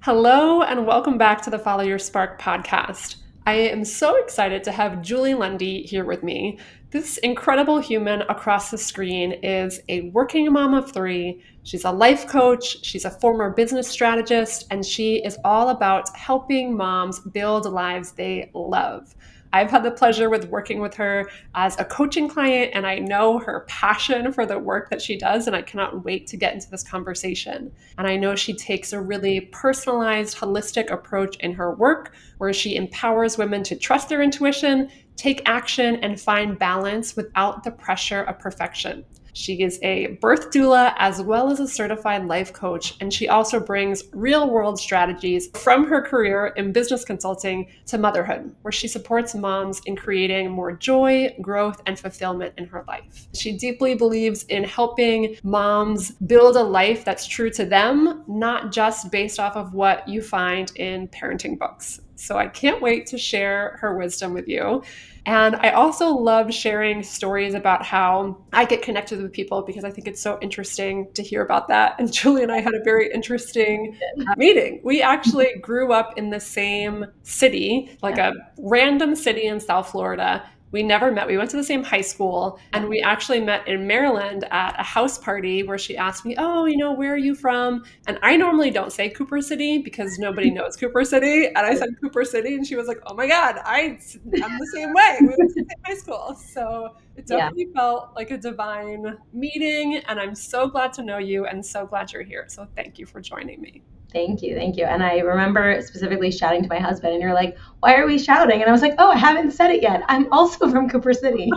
Hello, and welcome back to the Follow Your Spark podcast. I am so excited to have Julie Lundy here with me. This incredible human across the screen is a working mom of three. She's a life coach, she's a former business strategist, and she is all about helping moms build lives they love. I've had the pleasure with working with her as a coaching client, and I know her passion for the work that she does, and I cannot wait to get into this conversation. And I know she takes a really personalized, holistic approach in her work where she empowers women to trust their intuition, take action, and find balance without the pressure of perfection. She is a birth doula as well as a certified life coach, and she also brings real world strategies from her career in business consulting to motherhood, where she supports moms in creating more joy, growth, and fulfillment in her life. She deeply believes in helping moms build a life that's true to them, not just based off of what you find in parenting books. So I can't wait to share her wisdom with you. And I also love sharing stories about how I get connected with people because I think it's so interesting to hear about that. And Julie and I had a very interesting meeting. We actually grew up in the same city, like Yeah. a random city in South Florida. We never met. We went to the same high school, and we actually met in Maryland at a house party where she asked me, "Oh, where are you from?" And I normally don't say Cooper City because nobody knows Cooper City. And I said Cooper City, and she was like, "Oh my God, I'm the same way. We went to the same high school." So it Yeah. definitely felt like a divine meeting. And I'm so glad to know you and so glad you're here. So thank you for joining me. Thank you. Thank you. And I remember specifically shouting to my husband, and you're like, "Why are we shouting?" And I was like, "Oh, I haven't said it yet. I'm also from Cooper City."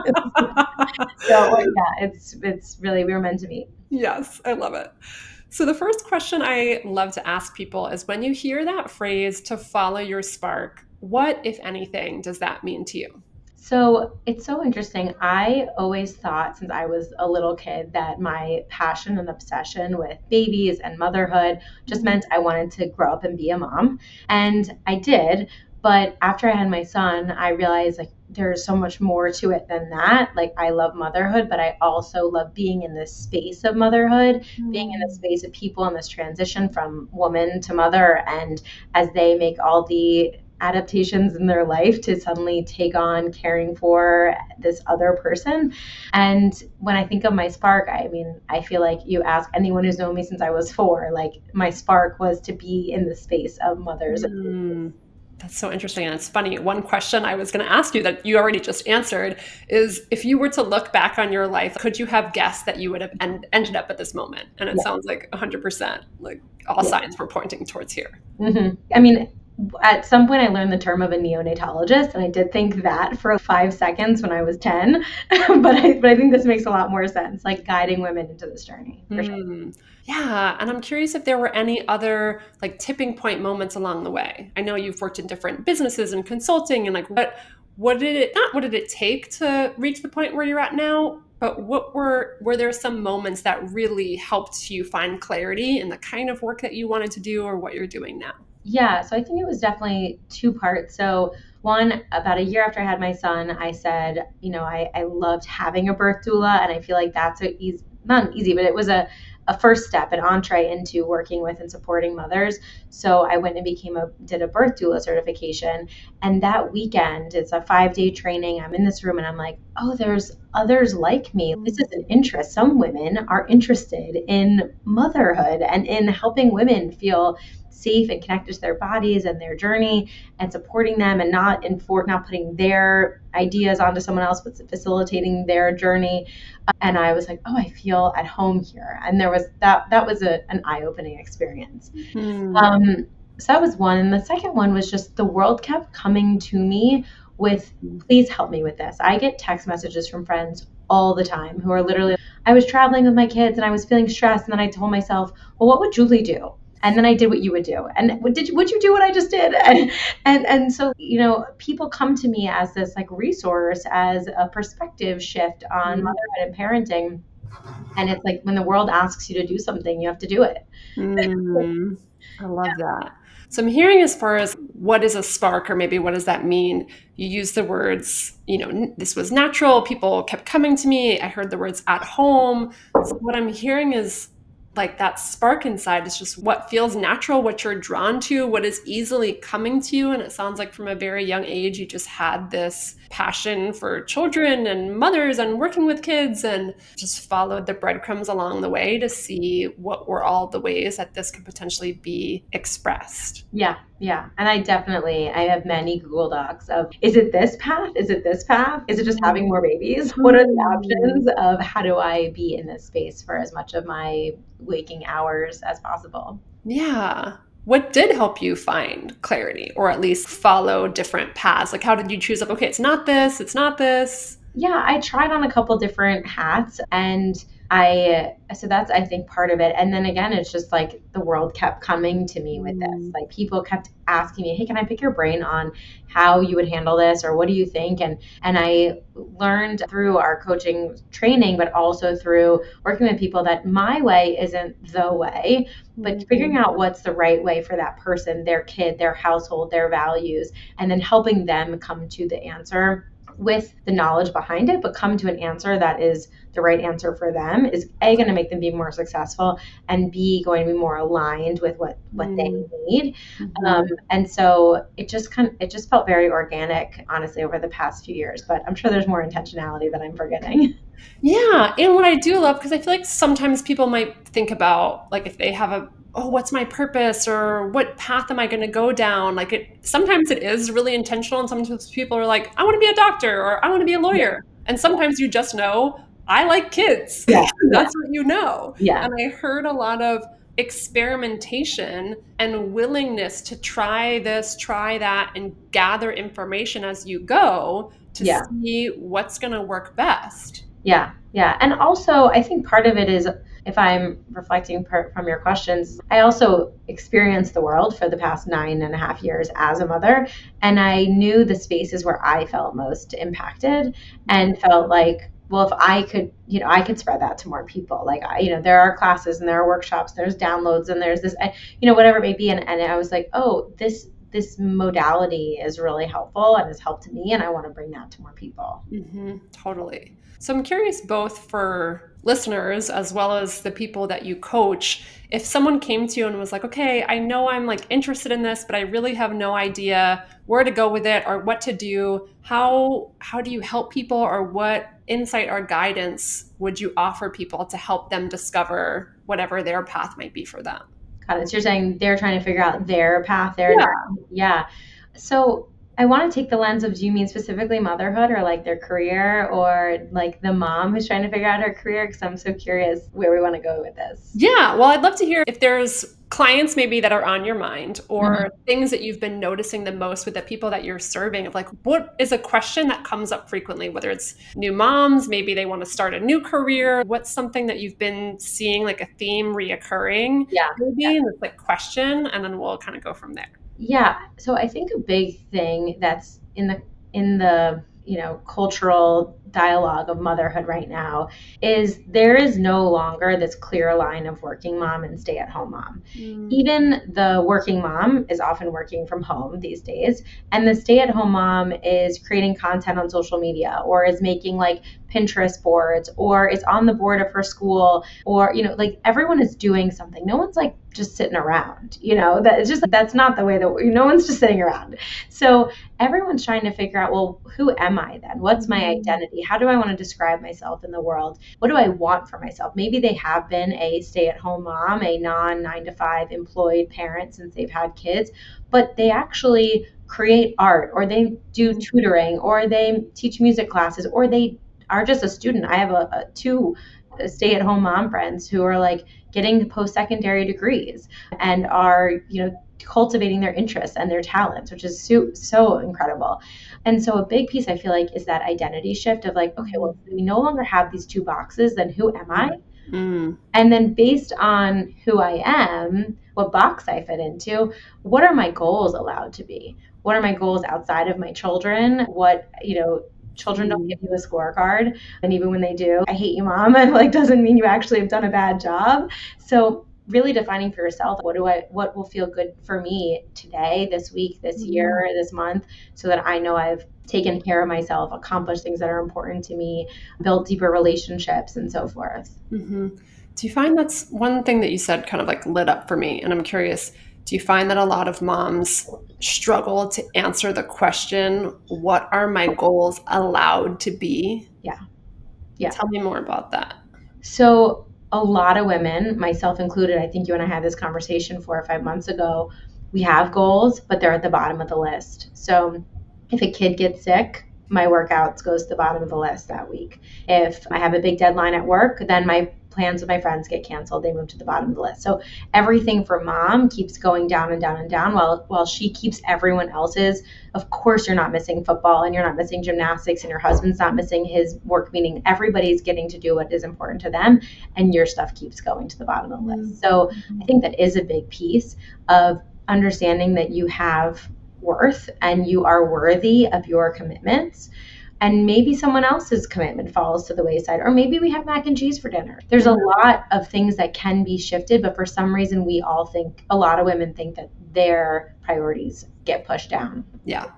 So yeah, it's really we were meant to meet. Yes, I love it. So, the first question I love to ask people is when you hear that phrase to follow your spark, what, if anything, does that mean to you? So it's so interesting. I always thought since I was a little kid that my passion and obsession with babies and motherhood just meant I wanted to grow up and be a mom. And I did. But after I had my son, I realized like there's so much more to it than that. Like I love motherhood, but I also love being in this space of motherhood, being in the Mm. space of people in this transition from woman to mother. And as they make all the adaptations in their life to suddenly take on caring for this other person. And when I think of my spark, I mean, I feel like you ask anyone who's known me since I was 4, like my spark was to be in the space of mothers. Mm. That's so interesting. And it's funny. One question I was going to ask you that you already just answered is if you were to look back on your life, could you have guessed that you would have ended up at this moment? And it Yeah. sounds like 100%, like all Yeah. signs were pointing towards here. I mean, at some point I learned the term of a neonatologist, and I did think that for 5 seconds when I was 10. But I think this makes a lot more sense, like guiding women into this journey for sure. Hmm. Yeah, and I'm curious if there were any other like tipping point moments along the way. I know you've worked in different businesses and consulting and like what did it not what did it take to reach the point where you're at now, but were there some moments that really helped you find clarity in the kind of work that you wanted to do or what you're doing now? Yeah, so I think it was definitely two parts. So one, about a year after I had my son, I said, I loved having a birth doula, and I feel like that's not easy, but it was a first step, an entree into working with and supporting mothers. So I went and did a birth doula certification. And that weekend, it's a 5-day training. I'm in this room and I'm like, oh, there's others like me. This is an interest. Some women are interested in motherhood and in helping women feel safe and connected to their bodies and their journey and supporting them and not putting their ideas onto someone else but facilitating their journey. And I was like, oh, I feel at home here. And there was that was an eye-opening experience. Hmm. um, so that was one, and the second one was just the world kept coming to me with, please help me with this. I get text messages from friends all the time who are literally, I was traveling with my kids and I was feeling stressed, and then I told myself, well, what would Julie do? And then I did what you would do. And would you do what I just did? And so, people come to me as this like resource, as a perspective shift on Hmm. motherhood and parenting. And it's like when the world asks you to do something, you have to do it. Mm, I love that. So I'm hearing as far as what is a spark or maybe what does that mean? You use the words, this was natural. People kept coming to me. I heard the words at home. So what I'm hearing is like that spark inside is just what feels natural, what you're drawn to, what is easily coming to you. And it sounds like from a very young age, you just had this passion for children and mothers and working with kids and just followed the breadcrumbs along the way to see what were all the ways that this could potentially be expressed. Yeah, yeah. And I have many Google Docs of, is it this path? Is it this path? Is it just having more babies? What are the Mm. options of how do I be in this space for as much of my waking hours as possible? Yeah. What did help you find clarity or at least follow different paths? Like, how did you choose, like, okay, it's not this, it's not this? Yeah, I tried on a couple different hats and so that's I think part of it. And then again, it's just like the world kept coming to me with this. Mm. Like people kept asking me, "Hey, can I pick your brain on how you would handle this or what do you think?" And I learned through our coaching training, but also through working with people that my way isn't the way, but figuring Mm. out what's the right way for that person, their kid, their household, their values, and then helping them come to the answer with the knowledge behind it, but come to an answer that is the right answer for them is A, going to make them be more successful, and B, going to be more aligned with what they Mm. need. Mhm. And so it just felt very organic, honestly, over the past few years. But I'm sure there's more intentionality that I'm forgetting. Yeah, and what I do love, because I feel like sometimes people might think about like if they have a, oh, what's my purpose or what path am I going to go down? Like it sometimes it is really intentional and sometimes people are like, I want to be a doctor or I want to be a Yeah, lawyer. And sometimes you just know I like kids. yeah, yeah, That's what you know. yeah, And I heard a lot of experimentation and willingness to try this, try that, and gather information as you go to yeah. see what's going to work best. Yeah, yeah. And also, I think part of it is if I'm reflecting from your questions, I also experienced the world for the past 9.5 years as a mother. And I knew the spaces where I felt most impacted and felt like, well, if I could, I could spread that to more people. Like, there are classes and there are workshops, there's downloads and there's this, whatever it may be. And I was like, oh, this modality is really helpful and has helped me. And I want to bring that to more people. Totally. So I'm curious both for listeners as well as the people that you coach, if someone came to you and was like, okay, I know I'm like interested in this, but I really have no idea where to go with it or what to do. How do you help people or what insight or guidance would you offer people to help them discover whatever their path might be for them? Got it. So you're saying they're trying to figure out their path, Yeah. yeah. So I want to take the lens of, do you mean specifically motherhood or like their career or like the mom who's trying to figure out her career? Because I'm so curious where we want to go with this. Yeah, well, I'd love to hear if there's clients maybe that are on your mind or Mhm. things that you've been noticing the most with the people that you're serving of like what is a question that comes up frequently, whether it's new moms, maybe they want to start a new career, what's something that you've been seeing like a theme reoccurring Yeah. maybe in this like question, and then we'll kind of go from there. Yeah. So I think a big thing that's in the cultural dialogue of motherhood right now is there is no longer this clear line of working mom and stay at home mom. Mm. Even the working mom is often working from home these days, and the stay at home mom is creating content on social media or is making like Pinterest boards or is on the board of her school or like everyone is doing something. No one's like just sitting around, that it's just that's not the way that no one's just sitting around. So everyone's trying to figure out, well, who am I then? What's my Mm. identity? How do I want to describe myself in the world? What do I want for myself? Maybe they have been a stay at home mom, a non 9 to 5 employed parent since they've had kids, but they actually create art or they do Mm. tutoring or they teach music classes or they are just a student. I have two stay at home mom friends who are like getting post secondary degrees and are, cultivating their interests and their talents, which is so incredible. And so a big piece I feel like is that identity shift of like, okay, well, we no longer have these two boxes, then who am I? Mm. And then based on who I am, what box I fit into, what are my goals allowed to be? What are my goals outside of my children? Children don't Mm. give you a scorecard. And even when they do, I hate you, mom, and like doesn't mean you actually have done a bad job. So really defining for yourself, what will feel good for me today, this week, this Mm. year, this month, so that I know I've taken care of myself, accomplished things that are important to me, built deeper relationships and so forth. Mhm. Do you find that's one thing that you said kind of like lit up for me? And I'm curious, do you find that a lot of moms struggle to answer the question, what are my goals allowed to be? Yeah. Yeah. Tell me more about that. So a lot of women, myself included, I think you and I had this conversation 4 or 5 months ago. We have goals, but they're at the bottom of the list. So if a kid gets sick, my workouts goes to the bottom of the list that week. If I have a big deadline at work, then my plans with my friends get canceled. They move to the bottom of the list. So everything for mom keeps going down and down and down while she keeps everyone else's. Of course, you're not missing football and you're not missing gymnastics and your husband's not missing his work, meaning everybody's getting to do what is important to them and your stuff keeps going to the bottom of the list. So I think that is a big piece of understanding that you have worth and you are worthy of your commitments. And maybe someone else's commitment falls to the wayside, or maybe we have mac and cheese for dinner. There's a lot of things that can be shifted, but for some reason, we all think, a lot of women think that their priorities get pushed down. Yeah.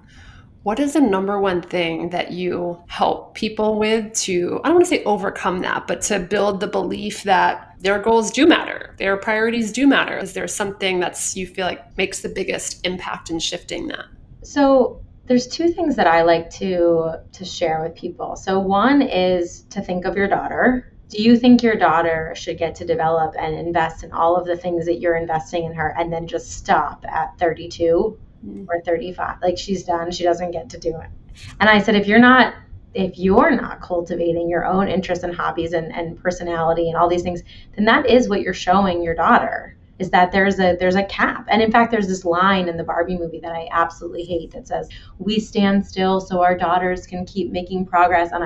What is the number one thing that you help people with to, I don't want to say overcome that, but to build the belief that their goals do matter, their priorities do matter? Is there something that's you feel like makes the biggest impact in shifting that? So there's two things that I like to share with people. So one is to think of your daughter. Do you think your daughter should get to develop and invest in all of the things that you're investing in her and then just stop at 32 or 35? Like, she's done, she doesn't get to do it. And I said, if you're not cultivating your own interests and hobbies and personality and all these things, then that is what you're showing your daughter, is that there's a cap. And in fact, there's this line in the Barbie movie that I absolutely hate that says, "We stand still so our daughters can keep making progress." And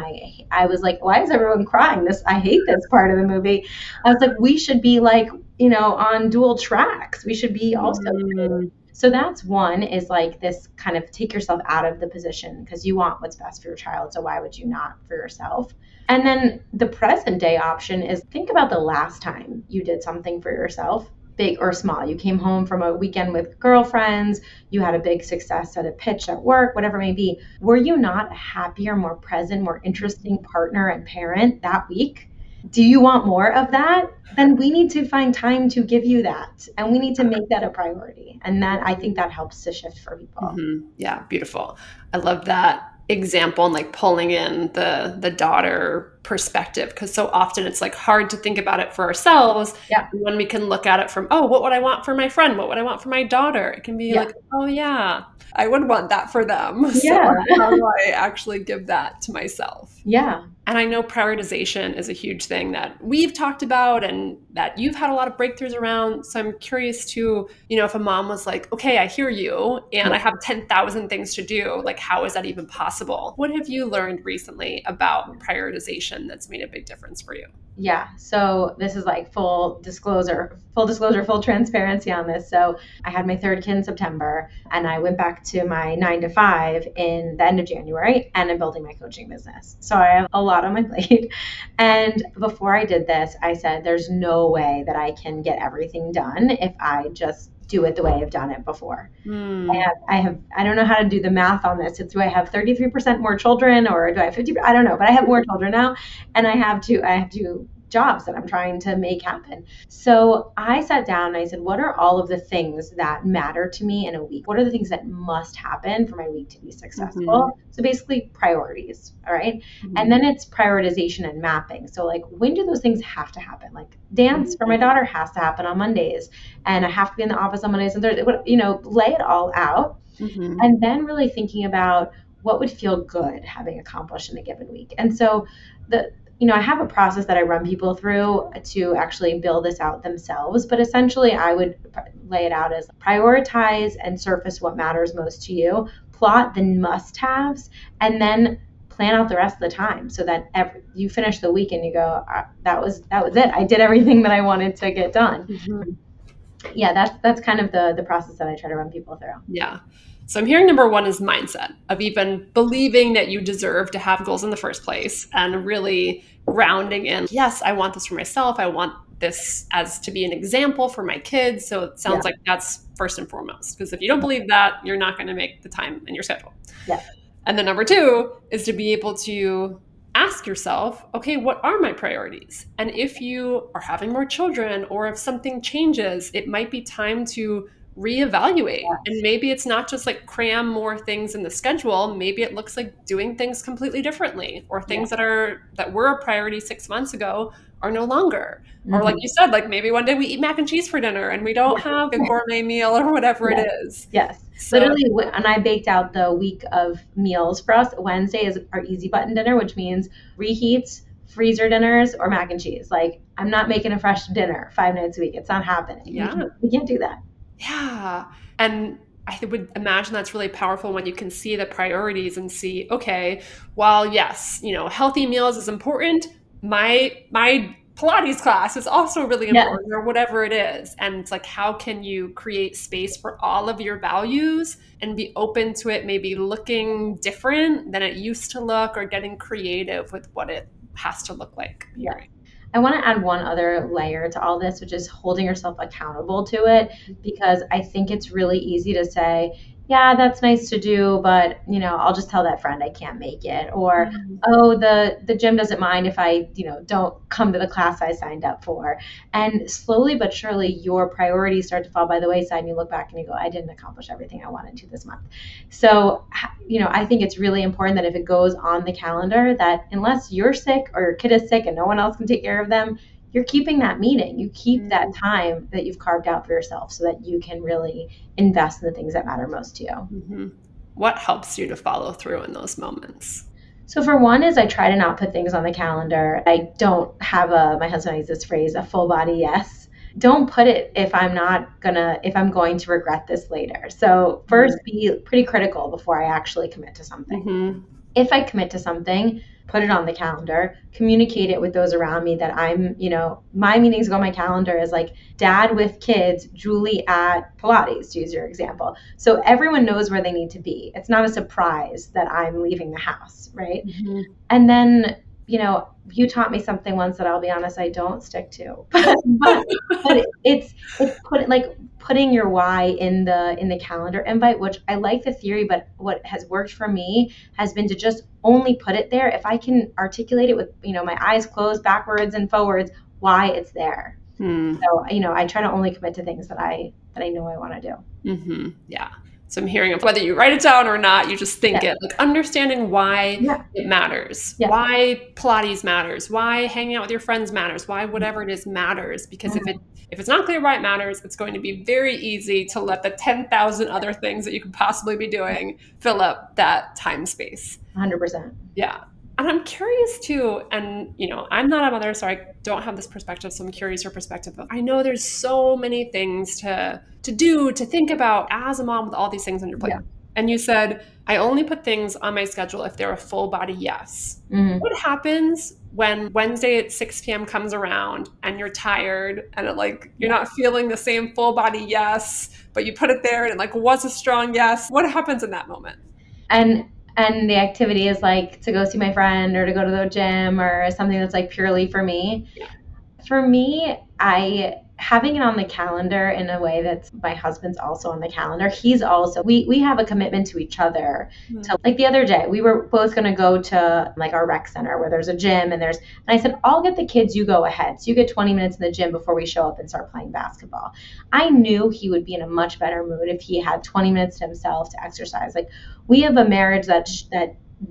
I was like, why is everyone crying? I hate this part of the movie. I was like, we should be like, on dual tracks. We should be also. So that's one, is like this kind of take yourself out of the position because you want what's best for your child. So why would you not for yourself? And then the present day option is think about the last time you did something for yourself, big or small. You came home from a weekend with girlfriends, you had a big success at a pitch at work, whatever it may be. Were you not a happier, more present, more interesting partner and parent that week? Do you want more of that? Then we need to find time to give you that. And we need to make that a priority. And that, I think that helps to shift for people. Mm-hmm. Yeah, beautiful. I love that example and like pulling in the daughter perspective, because so often it's like hard to think about it for ourselves. Yeah. When we can look at it from, oh, what would I want for my friend? What would I want for my daughter? It can be Yeah. like, oh yeah, I would want that for them. So Yeah. how do I actually give that to myself? Yeah. And I know prioritization is a huge thing that we've talked about and that you've had a lot of breakthroughs around. So I'm curious to, if a mom was like, okay, I hear you and I have 10,000 things to do, like how is that even possible? What have you learned recently about prioritization that's made a big difference for you? Yeah. So this is like full disclosure, full transparency on this. So I had my third kid in September and I went back to my 9 to 5 in the end of January, and I'm building my coaching business. So I have a lot on my plate. And before I did this, I said, there's no way that I can get everything done if I just do it the way I've done it before. I don't know how to do the math on this. Do I have 33% more children or do I have 50? I don't know, but I have more children now, and I have two jobs that I'm trying to make happen. So I sat down and I said, what are all of the things that matter to me in a week? What are the things that must happen for my week to be successful? Mm-hmm. So basically priorities. All right. Mm-hmm. And then it's prioritization and mapping. So like, when do those things have to happen? Like dance for my daughter has to happen on Mondays, and I have to be in the office on Mondays and Thursdays, lay it all out. Mm-hmm. And then really thinking about what would feel good having accomplished in a given week. And so I have a process that I run people through to actually build this out themselves. But essentially, I would lay it out as prioritize and surface what matters most to you, plot the must-haves, and then plan out the rest of the time so that you finish the week and you go, that was it. I did everything that I wanted to get done. Mm-hmm. Yeah, that's kind of the process that I try to run people through. Yeah. So I'm hearing number one is mindset of even believing that you deserve to have goals in the first place and really grounding in, yes, I want this for myself. I want this as to be an example for my kids. So it sounds like that's first and foremost, because if you don't believe that, you're not going to make the time in your schedule. Yeah. And then number two is to be able to ask yourself, okay, what are my priorities? And if you are having more children or if something changes, it might be time to reevaluate. And Yes. maybe it's not just like cram more things in the schedule. Maybe it looks like doing things completely differently, or Yeah. things that were a priority 6 months ago are no longer. Or like Hmm. you said, like maybe one day we eat mac and cheese for dinner and we don't have a gourmet meal or whatever it Yes. is. Yes. So Literally, and I baked out the week of meals for us. Wednesday is our easy button dinner, which means reheats, freezer dinners, or mac and cheese. Like, I'm not making a fresh dinner 5 nights a week. It's not happening. yeah. We can't do that. Yeah. And I would imagine that's really powerful when you can see the priorities and see, okay, well, yes, healthy meals is important. My Pilates class is also really Yes. important, or whatever it is. And it's like, how can you create space for all of your values and be open to it maybe looking different than it used to look, or getting creative with what it has to look like? Yeah. I want to add one other layer to all this, which is holding yourself accountable to it, because I think it's really easy to say, yeah, that's nice to do, but I'll just tell that friend I can't make it, or Mhm. oh, the gym doesn't mind if I, don't come to the class I signed up for. And slowly but surely your priorities start to fall by the wayside and you look back and you go, I didn't accomplish everything I wanted to this month. So, I think it's really important that if it goes on the calendar, that unless you're sick or your kid is sick and no one else can take care of them, you're keeping that meeting. You keep that time that you've carved out for yourself so that you can really invest in the things that matter most to you. Mhm. What helps you to follow through in those moments? So for one is I try to not put things on the calendar. I don't have my husband uses this phrase, a full body yes. Don't put it if I'm going to regret this later. So first be pretty critical before I actually commit to something. Mm-hmm. If I commit to something, put it on the calendar, communicate it with those around me that my meetings go on my calendar is like dad with kids, Julie at Pilates, to use your example. So everyone knows where they need to be. It's not a surprise that I'm leaving the house, right? Mm-hmm. And then, you taught me something once that I'll be honest, I don't stick to. But it's putting your why in the calendar invite, which I like the theory, but what has worked for me has been to just only put it there if I can articulate it with, my eyes closed backwards and forwards, why it's there. Mm. So, I try to only commit to things that I know I want to do. Mm-hmm. Yeah. So I'm hearing of whether you write it down or not, you just think Yeah. it, like understanding why Yeah. it matters, Yeah. why Pilates matters, why hanging out with your friends matters, why whatever it is matters. Because Mhm. if it's not clear why it matters, it's going to be very easy to let the 10,000 other things that you could possibly be doing fill up that time space. 100%. Yeah. And I'm curious too, and I'm not a mother, so I don't have this perspective. So I'm curious your perspective. But I know there's so many things to do, to think about as a mom with all these things on your plate. Yeah. And you said, I only put things on my schedule if they're a full body yes. Mhm. What happens when Wednesday at 6 p.m. comes around and you're tired and you're Yeah. not feeling the same full body yes, but you put it there and it was a strong yes? What happens in that moment? And the activity is like to go see my friend or to go to the gym or something that's like purely for me. Yeah. For me, I having it on the calendar in a way that's my husband's also on the calendar. He's also we have a commitment to each other. Mm-hmm. To like the other day, we were both going to go to like our rec center where there's a gym and I said, I'll get the kids, you go ahead. So you get 20 minutes in the gym before we show up and start playing basketball. I knew he would be in a much better mood if he had 20 minutes to himself to exercise. Like we have a marriage that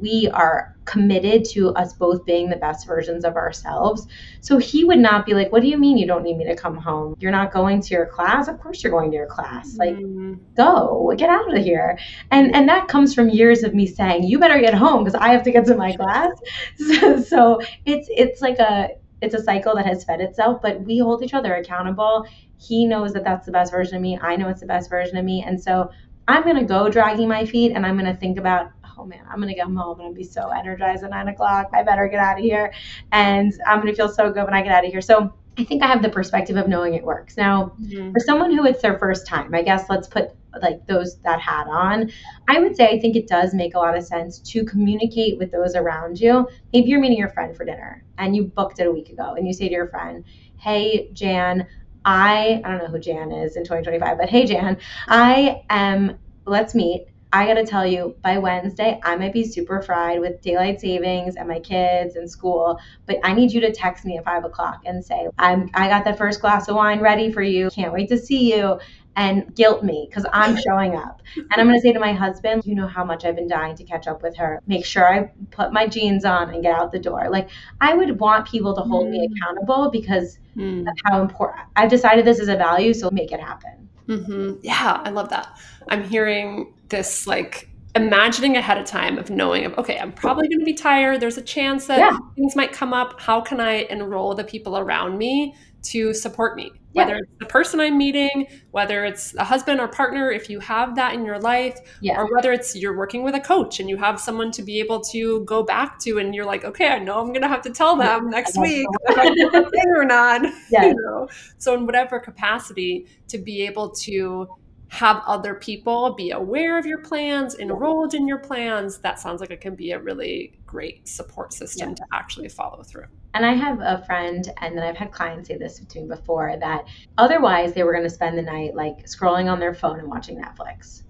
we are committed to us both being the best versions of ourselves. So he would not be like, what do you mean you don't need me to come home? You're not going to your class? Of course you're going to your class. Like, go, get out of here. And that comes from years of me saying, you better get home because I have to get to my class. So it's like it's a cycle that has fed itself, but we hold each other accountable. He knows that that's the best version of me. I know it's the best version of me. And so I'm going to go dragging my feet and I'm going to think about, oh man, I'm going to get home and I'll be so energized at 9 o'clock. I better get out of here. And I'm going to feel so good when I get out of here. So I think I have the perspective of knowing it works. Now, for someone who it's their first time, I guess let's put like that hat on. I would say I think it does make a lot of sense to communicate with those around you. Maybe you're meeting your friend for dinner and you booked it a week ago and you say to your friend, hey, Jan, I don't know who Jan is in 2025, but hey, Jan, let's meet. I got to tell you, by Wednesday, I might be super fried with daylight savings and my kids and school, but I need you to text me at 5 o'clock and say, I got that first glass of wine ready for you. Can't wait to see you. And guilt me because I'm showing up. And I'm going to say to my husband, you know how much I've been dying to catch up with her. Make sure I put my jeans on and get out the door. Like, I would want people to hold me Mm. accountable because of Mm. how important I've decided this is a value. So make it happen. Yeah, I love that. I'm hearing this like imagining ahead of time of knowing of okay, I'm probably going to be tired. There's a chance that Yeah. things might come up. How can I enroll the people around me to support me? Yeah. Whether it's the person I'm meeting, whether it's a husband or partner, if you have that in your life, Yeah. or whether it's you're working with a coach and you have someone to be able to go back to and you're like, okay, I know I'm going to have to tell Yeah. them next That's week the if I'm okay or not, Yes. you know. So in whatever capacity to be able to have other people be aware of your plans, Yeah. enrolled in your plans, that sounds like it can be a really great support system to Yes. actually follow through. And I have a friend, and then I've had clients say this to me before, that otherwise they were going to spend the night like scrolling on their phone and watching Netflix.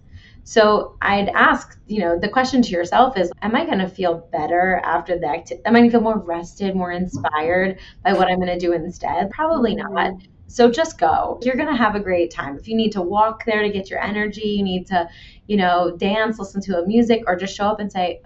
So I'd ask, the question to yourself is, am I going to feel better after the activity? Am I going to feel more rested, more inspired by what I'm going to do instead? Probably not. Mm. So just go. You're going to have a great time. If you need to walk there to get your energy, you need to, dance, listen to a music, or just show up and say,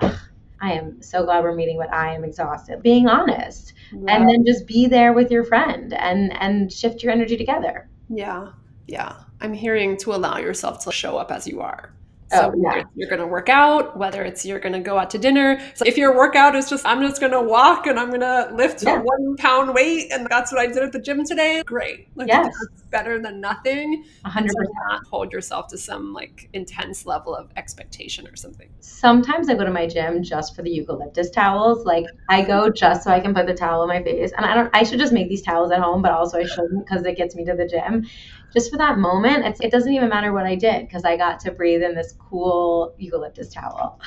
I am so glad we're meeting, but I am exhausted. Being honest, Yeah. and then just be there with your friend and shift your energy together. Yeah. Yeah. I'm hearing to allow yourself to show up as you are. So Oh whether yeah, it's you're going to work out, whether it's you're going to go out to dinner. So if your workout is just, I'm just going to walk and I'm going to lift a yeah, 1 pound weight and that's what I did at the gym today, great. Like yes, that's better than nothing. And to 100%. not hold yourself to some like intense level of expectation or something. Sometimes I go to my gym just for the eucalyptus towels. Like, I go just so I can put the towel on my face. And I should just make these towels at home, but also I shouldn't because it gets me to the gym. Just for that moment, it doesn't even matter what I did because I got to breathe in this cool eucalyptus towel.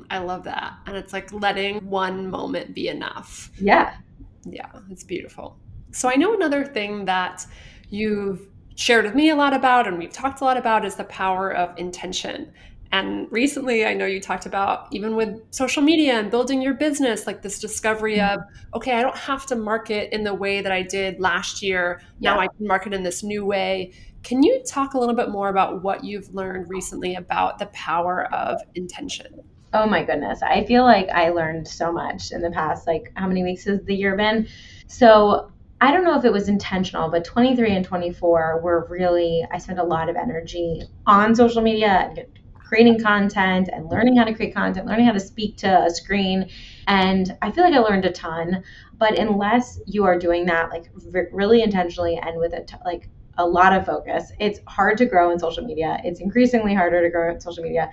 I love that. And it's like letting one moment be enough. Yeah. Yeah, it's beautiful. So I know another thing that you've shared with me a lot about and we've talked a lot about is the power of intention. And recently, I know you talked about even with social media and building your business, like this discovery of, okay, I don't have to market in the way that I did last year. Now Yeah. I can market in this new way. Can you talk a little bit more about what you've learned recently about the power of intention? Oh my goodness. I feel like I learned so much in the past. Like, how many weeks has the year been? So I don't know if it was intentional, but 23 and 24 were really, I spent a lot of energy on social media and creating content and learning how to create content, learning how to speak to a screen. And I feel like I learned a ton. But unless you are doing that, like really intentionally and with like a lot of focus, it's hard to grow in social media. It's increasingly harder to grow in social media.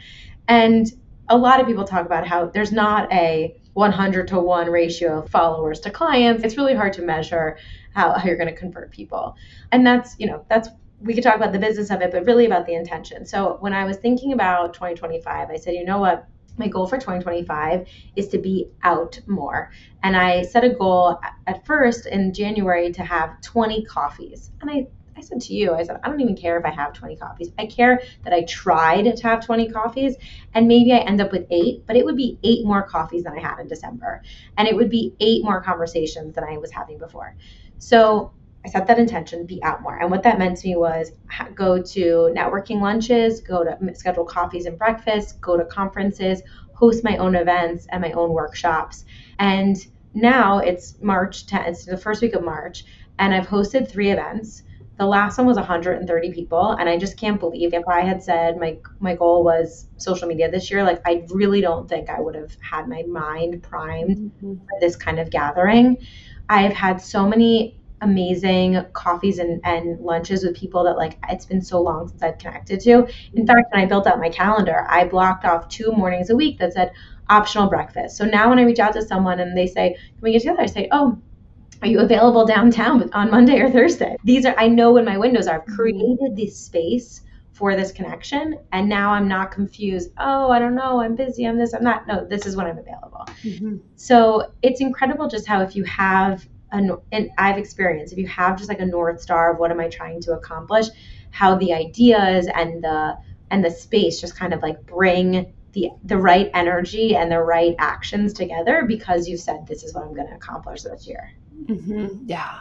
And a lot of people talk about how there's not a 100-to-1 ratio of followers to clients. It's really hard to measure how you're going to convert people. And we could talk about the business of it, but really about the intention. So when I was thinking about 2025, I said, you know what? My goal for 2025 is to be out more. And I set a goal at first in January to have 20 coffees. And I said to you, I said, I don't even care if I have 20 coffees. I care that I tried to have 20 coffees and maybe I end up with 8, but it would be 8 more coffees than I had in December. And it would be 8 more conversations than I was having before. So I set that intention, be out more. And what that meant to me was go to networking lunches, go to schedule coffees and breakfasts, go to conferences, host my own events and my own workshops. And now it's March 10th, it's the first week of March, and I've hosted 3 events. The last one was 130 people, and I just can't believe if I had said my goal was social media this year, like I really don't think I would have had my mind primed Mhm. for this kind of gathering. I've had so many amazing coffees and lunches with people that like it's been so long since I've connected to. In fact, when I built out my calendar, I blocked off 2 mornings a week that said optional breakfast. So now when I reach out to someone and they say, can we get together? I say, oh, are you available downtown on Monday or Thursday? I know when my windows are. I've Mhm. created this space for this connection. And now I'm not confused. Oh, I don't know. I'm busy. I'm this. I'm not. No, this is when I'm available. Mhm. So it's incredible just how if you have, and I've experienced, if you have just like a North Star of what am I trying to accomplish, how the ideas and the and the space just kind of like bring the right energy and the right actions together because you said this is what I'm going to accomplish this year. Yeah.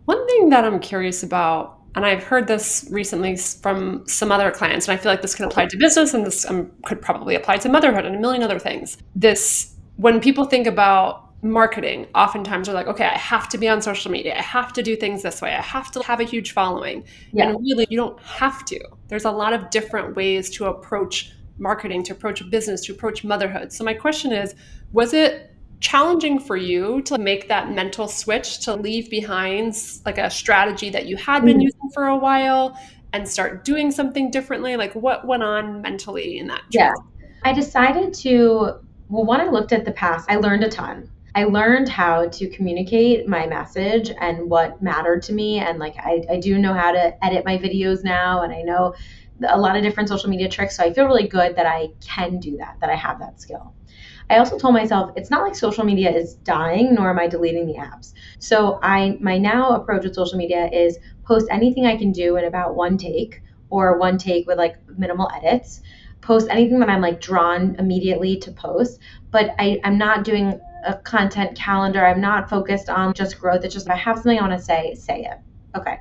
One thing that I'm curious about, and I've heard this recently from some other clients, and I feel like this can apply to business and this could probably apply to motherhood and a million other things. This, when people think about marketing, oftentimes they're like, okay, I have to be on social media. I have to do things this way. I have to have a huge following. Yeah. And really, you don't have to. There's a lot of different ways to approach marketing, to approach business, to approach motherhood. So my question is, was it challenging for you to make that mental switch to leave behind like a strategy that you had been Mhm. using for a while and start doing something differently? Like what went on mentally in that Yeah. transition? I decided to, well, when I looked at the past, I learned a ton. I learned how to communicate my message and what mattered to me. And like, I do know how to edit my videos now, and I know a lot of different social media tricks. So I feel really good that I can do that, that I have that skill. I also told myself it's not like social media is dying, nor am I deleting the apps. So my now approach with social media is post anything I can do in about one take or one take with like minimal edits. Post anything that I'm like drawn immediately to post, but I'm not doing a content calendar. I'm not focused on just growth. It's just if I have something I want to say it. Okay.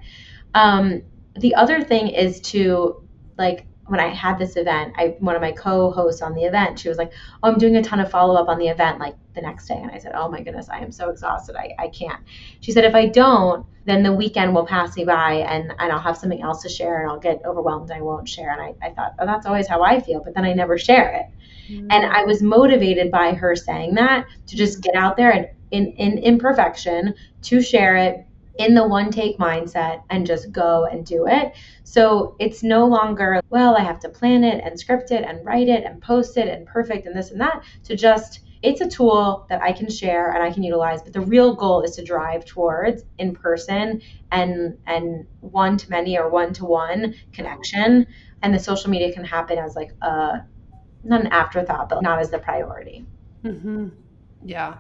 Um, the other thing is to like when I had this event, one of my co-hosts on the event, she was like, "Oh, I'm doing a ton of follow-up on the event like the next day." And I said, "Oh my goodness, I am so exhausted. I can't." She said, "If I don't, then the weekend will pass me by and I'll have something else to share and I'll get overwhelmed and I won't share." And I thought, oh, that's always how I feel, but then I never share it. And Mm, I was motivated by her saying that to just get out there and in imperfection to share it in the one take mindset and just go and do it. So it's no longer, well, I have to plan it and script it and write it and post it and perfect and this and that. To just, it's a tool that I can share and I can utilize. But the real goal is to drive towards in person and one to many or one to one connection. And the social media can happen as like a not an afterthought, but not as the priority. mhm. Yeah.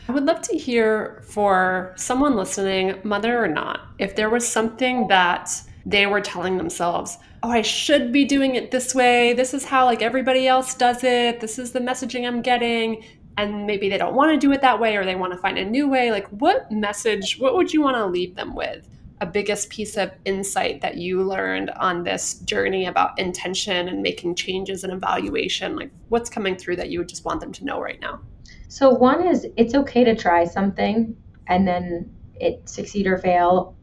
I would love to hear for someone listening, mother or not, if there was something that they were telling themselves, oh, I should be doing it this way. This is how like everybody else does it. This is the messaging I'm getting. And maybe they don't want to do it that way or they want to find a new way. Like, what message, what would you want to leave them with? A biggest piece of insight that you learned on this journey about intention and making changes and evaluation? Like, what's coming through that you would just want them to know right now? So one is it's okay to try something and then it succeed or fail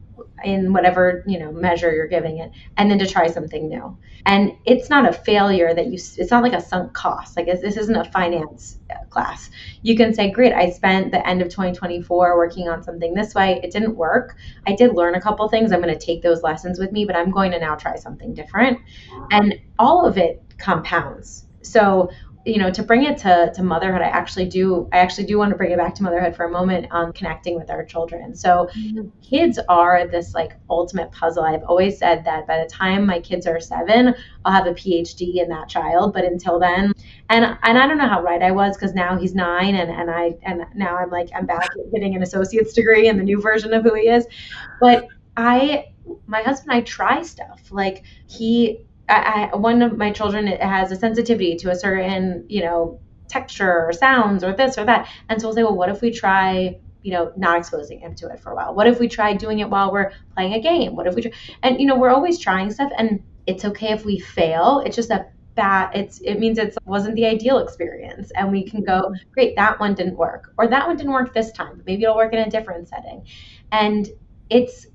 in whatever measure you're giving it, and then to try something new. And it's not a failure that you. It's not like a sunk cost. Like this isn't a finance class. You can say, great, I spent the end of 2024 working on something this way. It didn't work. I did learn a couple things. I'm going to take those lessons with me, but I'm going to now try something different. And all of it compounds. So to bring it to motherhood, I actually do want to bring it back to motherhood for a moment on connecting with our children. So kids are this like ultimate puzzle. I've always said that by the time my kids are 7, I'll have a PhD in that child, but until then, and I don't know how right I was, because now he's 9, and now I'm back getting an associate's degree in the new version of who he is. But I my husband and I try stuff like one of my children has a sensitivity to a certain, texture or sounds or this or that. And so we'll say, well, what if we try, not exposing him to it for a while? What if we try doing it while we're playing a game? What if we try? And, we're always trying stuff, and it's okay if we fail. It's just a bad, it means it wasn't the ideal experience. And we can go, great, that one didn't work, or that one didn't work this time, but maybe it'll work in a different setting. And it's,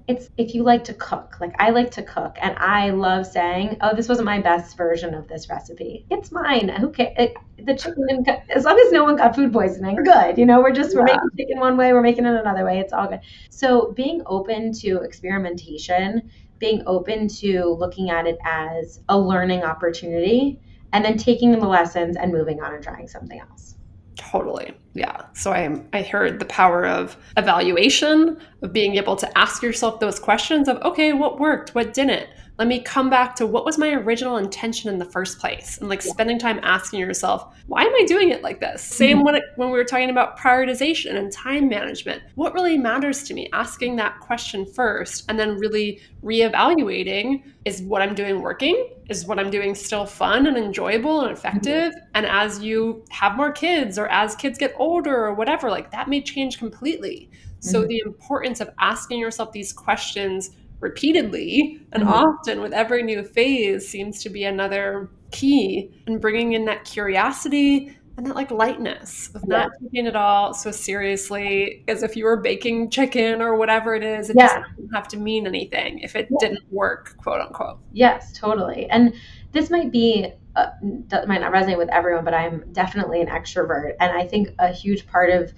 it's if you like to cook, like I like to cook, and I love saying, "Oh, this wasn't my best version of this recipe. It's mine. Who cares? The chicken didn't cut, as long as no one got food poisoning, we're good. We're Yeah. making chicken one way, we're making it another way. It's all good." So being open to experimentation, being open to looking at it as a learning opportunity, and then taking the lessons and moving on and trying something else. Totally. Yeah. So I heard the power of evaluation, of being able to ask yourself those questions of, okay, what worked, what didn't, Let me come back to what was my original intention in the first place, and like Yeah. spending time asking yourself, why am I doing it like this? Same Mhm. when we were talking about prioritization and time management. What really matters to me? Asking that question first and then really reevaluating, is what I'm doing working? Is what I'm doing still fun and enjoyable and Mhm. effective? And as you have more kids or as kids get older or whatever, like that may change completely. So Mhm. the importance of asking yourself these questions repeatedly and Mhm. often with every new phase seems to be another key, and bringing in that curiosity and that like lightness of Yeah. not taking it all so seriously as if you were baking chicken or whatever it is. It just Yeah. doesn't have to mean anything if it Yeah. didn't work, quote unquote. Yes, totally. And this might be, that might not resonate with everyone, but I'm definitely an extrovert. And I think a huge part of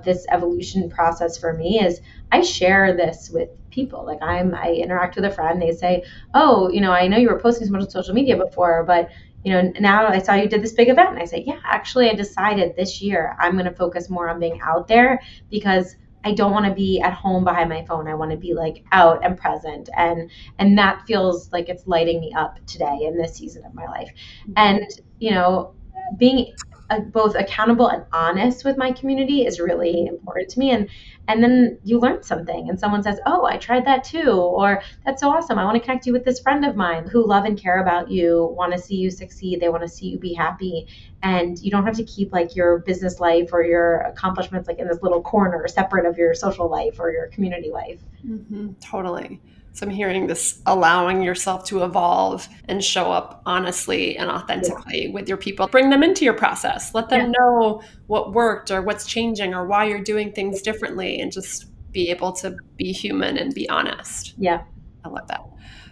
this evolution process for me is I share this with people. Like I interact with a friend, they say, "Oh, I know you were posting so much on social media before, but now I saw you did this big event." And I say, "Yeah, actually I decided this year I'm going to focus more on being out there because I don't want to be at home behind my phone. I want to be like out and present." And that feels like it's lighting me up today in this season of my life. And being both accountable and honest with my community is really important to me. And then you learn something and someone says, "Oh, I tried that too," or "That's so awesome, I want to connect you with this friend of mine who love and care about you, want to see you succeed, they want to see you be happy." And you don't have to keep like your business life or your accomplishments like in this little corner separate of your social life or your community life. Totally. So I'm hearing this allowing yourself to evolve and show up honestly and Yeah. authentically with your people. Bring them into your process. Let Yeah. them know what worked or what's changing or why you're doing things differently, and just be able to be human and be honest. Yeah. I love that.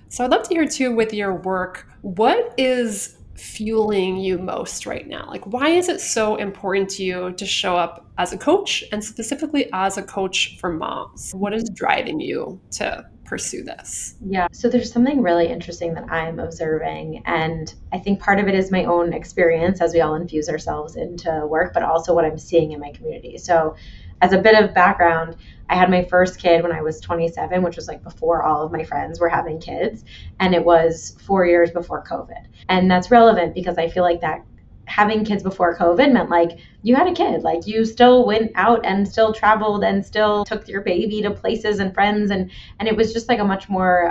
So I'd love to hear too with your work, what is fueling you most right now? Like, why is it so important to you to show up as a coach and specifically as a coach for moms? What is driving you to pursue this? Yeah. So there's something really interesting that I'm observing. And I think part of it is my own experience as we all infuse ourselves into work, but also what I'm seeing in my community. So, as a bit of background, I had my first kid when I was 27, which was like before all of my friends were having kids. And it was 4 years before COVID. And that's relevant because I feel like that having kids before COVID meant like you had a kid, like you still went out and still traveled and still took your baby to places and friends, and it was just like a much more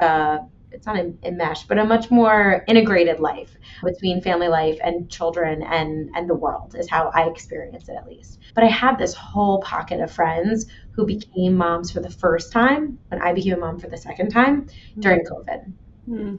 it's not enmeshed, but a much more integrated life between family life and children and the world is how I experience it at least. But I have this whole pocket of friends who became moms for the first time when I became a mom for the second time during COVID. Mm-hmm.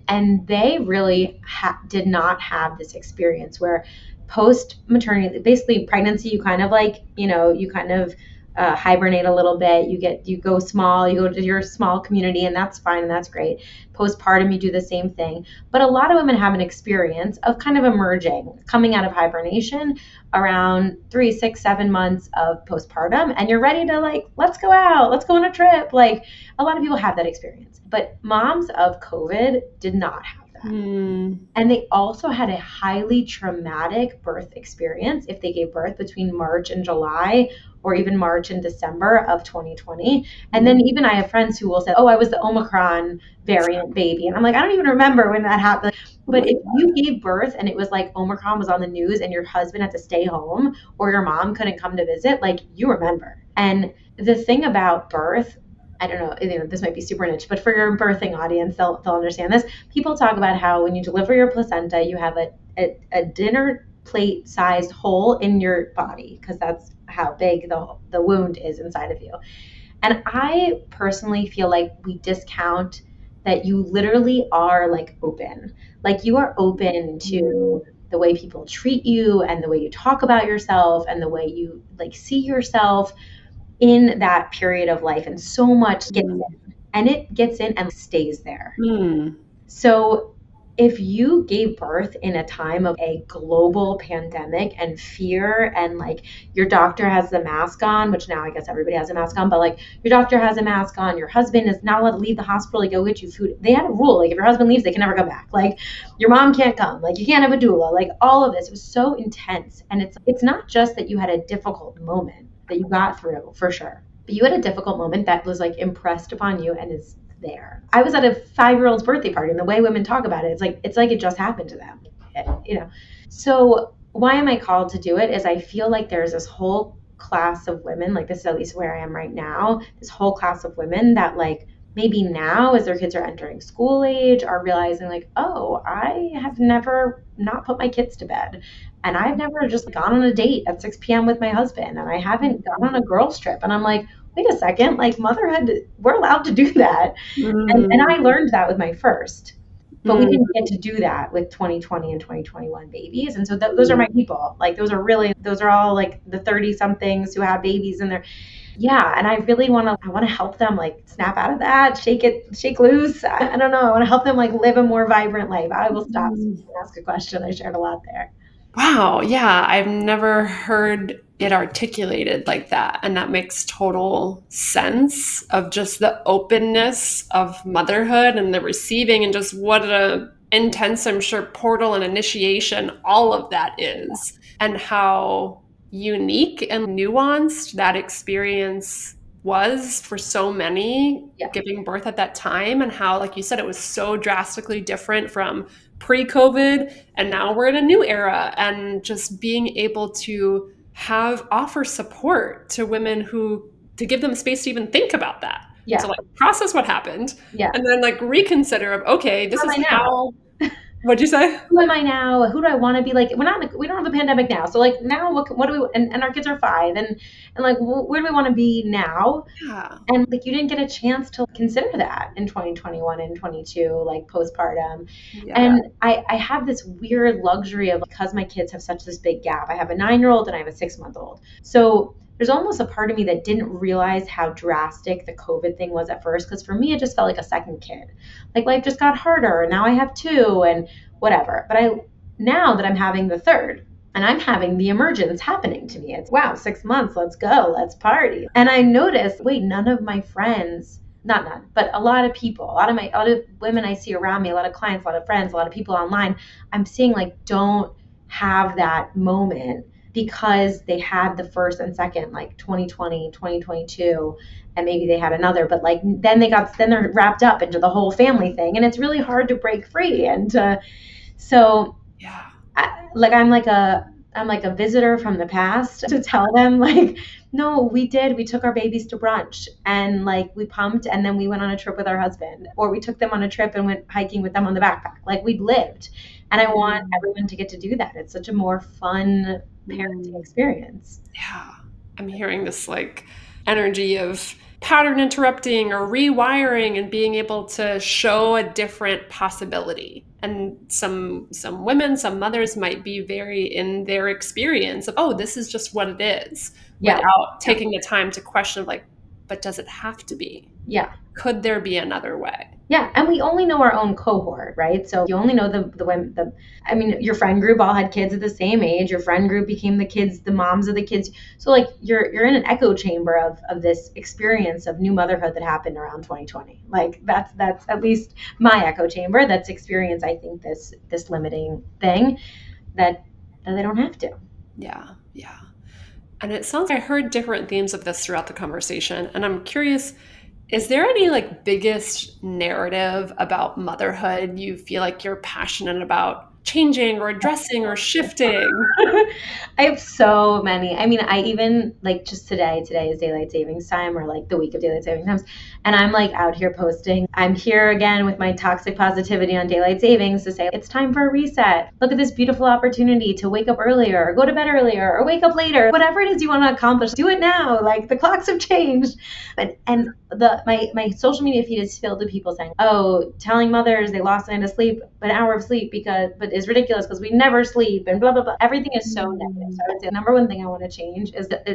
And they really did not have this experience where post maternity, basically pregnancy, you kind of like you kind of hibernate a little bit, you go small, you go to your small community, and that's fine and that's great. Postpartum, you do the same thing, but a lot of women have an experience of kind of emerging, coming out of hibernation around 3, 6, 7 months of postpartum, and you're ready to like, let's go out, let's go on a trip. Like a lot of people have that experience, but moms of COVID did not have that. Mm-hmm. And they also had a highly traumatic birth experience if they gave birth between March and July or even March and December of 2020. And then even I have friends who will say, "Oh, I was the Omicron variant baby." And I'm like, I don't even remember when that happened. Oh But my if you gave birth and it was like Omicron was on the news and your husband had to stay home or your mom couldn't come to visit, like you remember. And the thing about birth, I don't know, this might be super niche, but for your birthing audience, they'll understand this. People talk about how when you deliver your placenta, you have a dinner plate sized hole in your body because that's how big the wound is inside of you. And I personally feel like we discount that you literally are like open. Like you are open God. to the way people treat you and the way you talk about yourself and the way you like see yourself in that period of life. And so much gets in and it gets in and stays there. Mm-hmm. So, if you gave birth in a time of a global pandemic and fear, and like your doctor has the mask on, which now I guess everybody has a mask on, but like your doctor has a mask on, your husband is not allowed to leave the hospital to go get you food. They had a rule like if your husband leaves, they can never come back. Like your mom can't come, like you can't have a doula, like all of this. It was so intense. And it's not just that you had a difficult moment that you got through for sure, but you had a difficult moment that was like impressed upon you and is there. I was at a 5-year-old's birthday party, and the way women talk about it, it's like it just happened to them, you know. So why am I called to do it? Is I feel like there's this whole class of women, like this is at least where I am right now, this whole class of women that like maybe now as their kids are entering school age are realizing like, oh, I have never not put my kids to bed. And I've never just gone on a date at 6 p.m. with my husband. And I haven't gone on a girls trip. And I'm like, wait a second, like motherhood, we're allowed to do that. And I Mm, learned that with my first, but we mm, didn't get to do that with 2020 and 2021 babies. And so those are my people. Like those are all like the 30 somethings who have babies and they're, yeah. And I really I want to help them like snap out of that, shake loose. I don't know. I want to help them like live a more vibrant life. I will stop so you mm. can ask a question. I shared a lot there. Wow, yeah, I've never heard it articulated like that. And that makes total sense of just the openness of motherhood and the receiving and just what a intense, I'm sure, portal and initiation all of that is, and how unique and nuanced that experience was for so many Yeah. giving birth at that time, and how, like you said, it was so drastically different from pre-COVID, and now we're in a new era, and just being able to have offer support to women who to give them space to even think about that, to Yeah. like process what happened Yeah. and then like reconsider of okay, Who this am is I now? how, what'd you say? Who am I now? Who do I want to be? Like, we don't have a pandemic now. So like now what do we, and our kids are 5 and like, where do we want to be now? Yeah, And like, you didn't get a chance to consider that in 2021 and 22, like postpartum. yeah, And I have this weird luxury of because my kids have such this big gap. I have a 9-year-old and I have a 6-month-old. So there's almost a part of me that didn't realize how drastic the COVID thing was at first. Because for me, it just felt like a second kid. Like life just got harder. Now I have 2 and whatever. But now that I'm having the third, and I'm having the emergence happening to me. It's wow, 6 months, let's go, let's party. And I noticed, wait, none of my friends, not none, but a lot of people, a lot of women I see around me, a lot of clients, a lot of friends, a lot of people online, I'm seeing like don't have that moment because they had the first and second, like 2020, 2022, and maybe they had another, but like then they're wrapped up into the whole family thing. And it's really hard to break free. So yeah. like I'm like a visitor from the past to tell them like, no, we took our babies to brunch and like we pumped and then we went on a trip with our husband, or we took them on a trip and went hiking with them on the backpack. Like we lived. And I want Mm, everyone to get to do that. It's such a more fun parenting mm. experience. Yeah, I'm hearing this like energy of pattern interrupting or rewiring and being able to show a different possibility. And some women, some mothers might be very in their experience of, oh, this is just what it is, Yeah. without Yeah. taking the time to question like, but does it have to be? Yeah. Could there be another way? Yeah, and we only know our own cohort, right? So you only know the women. I mean, your friend group all had kids at the same age. Your friend group became the kids, the moms of the kids. So like you're in an echo chamber of this experience of new motherhood that happened around 2020. Like that's at least my echo chamber. That's experience. I think this limiting thing that they don't have to. Yeah, yeah. And it sounds like I heard different themes of this throughout the conversation. And I'm curious, is there any like biggest narrative about motherhood you feel like you're passionate about changing or addressing or shifting? I have so many. I mean, I even like just today is daylight savings time or like the week of daylight savings times. And I'm like out here posting. I'm here again with my toxic positivity on daylight savings to say it's time for a reset. Look at this beautiful opportunity to wake up earlier, or go to bed earlier, or wake up later. Whatever it is you want to accomplish, do it now. Like the clocks have changed. And my social media feed is filled with people saying, "Oh, telling mothers they lost an hour of sleep but is ridiculous because we never sleep and blah blah blah." Everything is so negative. So I would say the number one thing I want to change is that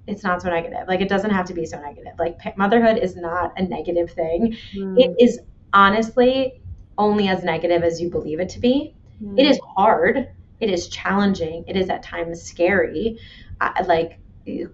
it's not so negative. Like it doesn't have to be so negative. Like motherhood is not a negative thing. It Mm, is honestly only as negative as you believe it to be. It is mm, hard. It is challenging. It is at times scary. Like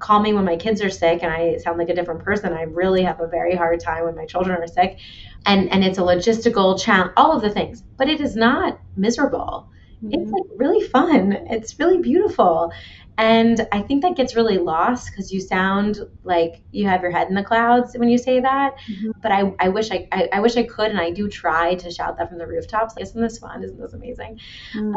call me when my kids are sick and I sound like a different person. I really have a very hard time when my children are sick. And it's a logistical challenge, all of the things, but it is not miserable. It's mm, like really fun. It's really beautiful. And I think that gets really lost because you sound like you have your head in the clouds when you say that. Mhm. But I wish I wish I could, and I do try to shout that from the rooftops. Like, isn't this fun? Isn't this amazing? Mm.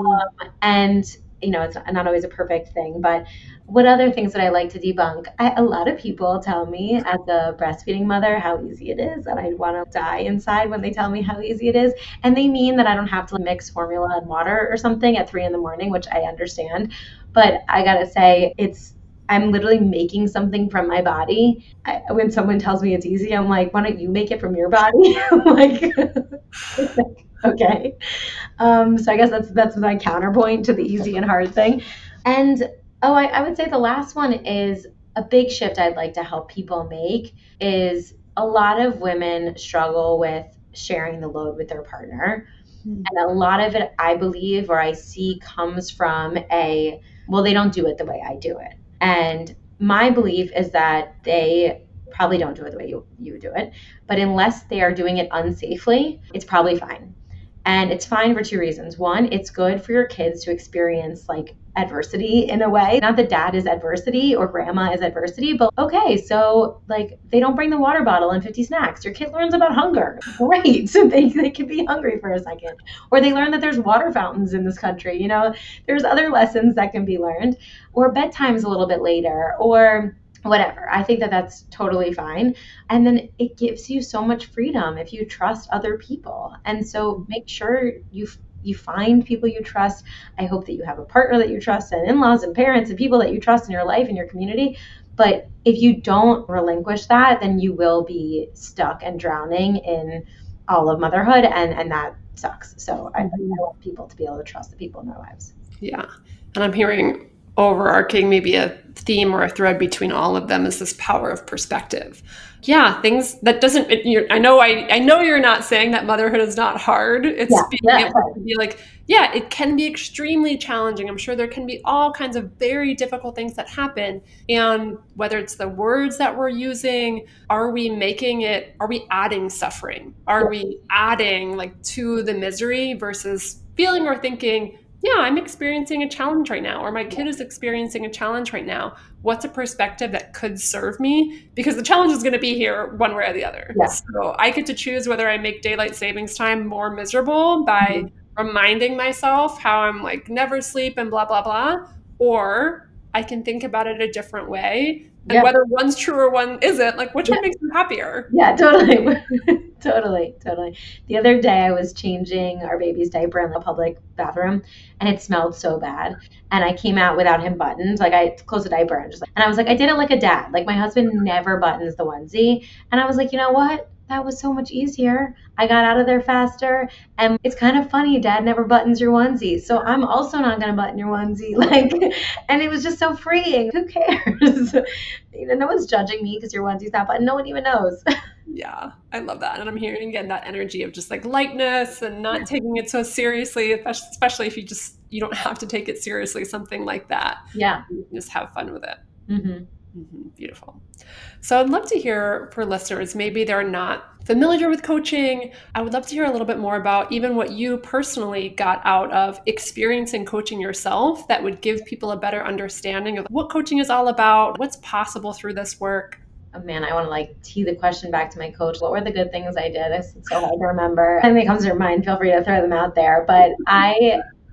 And it's not always a perfect thing, but what other things that I like to debunk? A lot of people tell me as a breastfeeding mother how easy it is, and I want to die inside when they tell me how easy it is. And they mean that I don't have to mix formula and water or something at 3 in the morning, which I understand. But I gotta say, I'm literally making something from my body. When someone tells me it's easy, I'm like, why don't you make it from your body? Like, okay. So I guess that's my counterpoint to the easy and hard thing. And I would say the last one is a big shift I'd like to help people make is a lot of women struggle with sharing the load with their partner. Mm. And a lot of it, I believe, or I see comes from well, they don't do it the way I do it. And my belief is that they probably don't do it the way you do it. But unless they are doing it unsafely, it's probably fine. And it's fine for two reasons. One, it's good for your kids to experience like adversity in a way. Not that dad is adversity or grandma is adversity, but okay, so like they don't bring the water bottle and 50 snacks. Your kid learns about hunger. Great. So they can be hungry for a second. Or they learn that there's water fountains in this country. There's other lessons that can be learned. Or bedtime's a little bit later, or whatever. I think that that's totally fine. And then it gives you so much freedom if you trust other people. And so make sure you find people you trust. I hope that you have a partner that you trust, and in-laws and parents and people that you trust in your life and your community. But if you don't relinquish that, then you will be stuck and drowning in all of motherhood, and that sucks. So I want people to be able to trust the people in their lives. Yeah. And I'm hearing overarching, maybe a theme or a thread between all of them is this power of perspective. Yeah, things that doesn't, I know you're not saying that motherhood is not hard. It's Yeah, being yeah, able to be like, yeah, it can be extremely challenging. I'm sure there can be all kinds of very difficult things that happen. And whether it's the words that we're using, are we adding suffering? Are we adding like to the misery versus feeling or thinking, yeah, I'm experiencing a challenge right now, or my kid is experiencing a challenge right now. What's a perspective that could serve me? Because the challenge is going to be here one way or the other. yeah. So I get to choose whether I make daylight savings time more miserable by Mhm. reminding myself how I'm like never sleep and blah, blah, blah, or I can think about it a different way. And Yeah, whether one's true or one isn't, like which yeah. one makes you happier? Yeah, totally. Totally. The other day I was changing our baby's diaper in the public bathroom and it smelled so bad. And I came out without him buttoned. Like I closed the diaper and I was like, I did it like a dad. Like my husband never buttons the onesie. And I was like, you know what? That was so much easier. I got out of there faster. And it's kind of funny, dad never buttons your onesie. So I'm also not gonna button your onesie. Like, and it was just so freeing. Who cares? No one's judging me because your onesie's not buttoned. No one even knows. Yeah, I love that. And I'm hearing again that energy of just like lightness and not taking it so seriously, especially if you don't have to take it seriously, something like that. Yeah. You can just have fun with it. Hmm. Beautiful. So I'd love to hear for listeners, maybe they're not familiar with coaching. I would love to hear a little bit more about even what you personally got out of experiencing coaching yourself that would give people a better understanding of what coaching is all about, what's possible through this work. Oh man, I want to like tee the question back to my coach. What were the good things I did? It's so hard to remember. If anything comes to your mind, feel free to throw them out there. But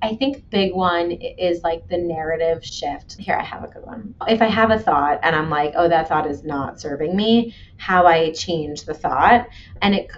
I think big one is like the narrative shift. Here, I have a good one. If I have a thought and I'm like, oh, that thought is not serving me, how I change the thought. And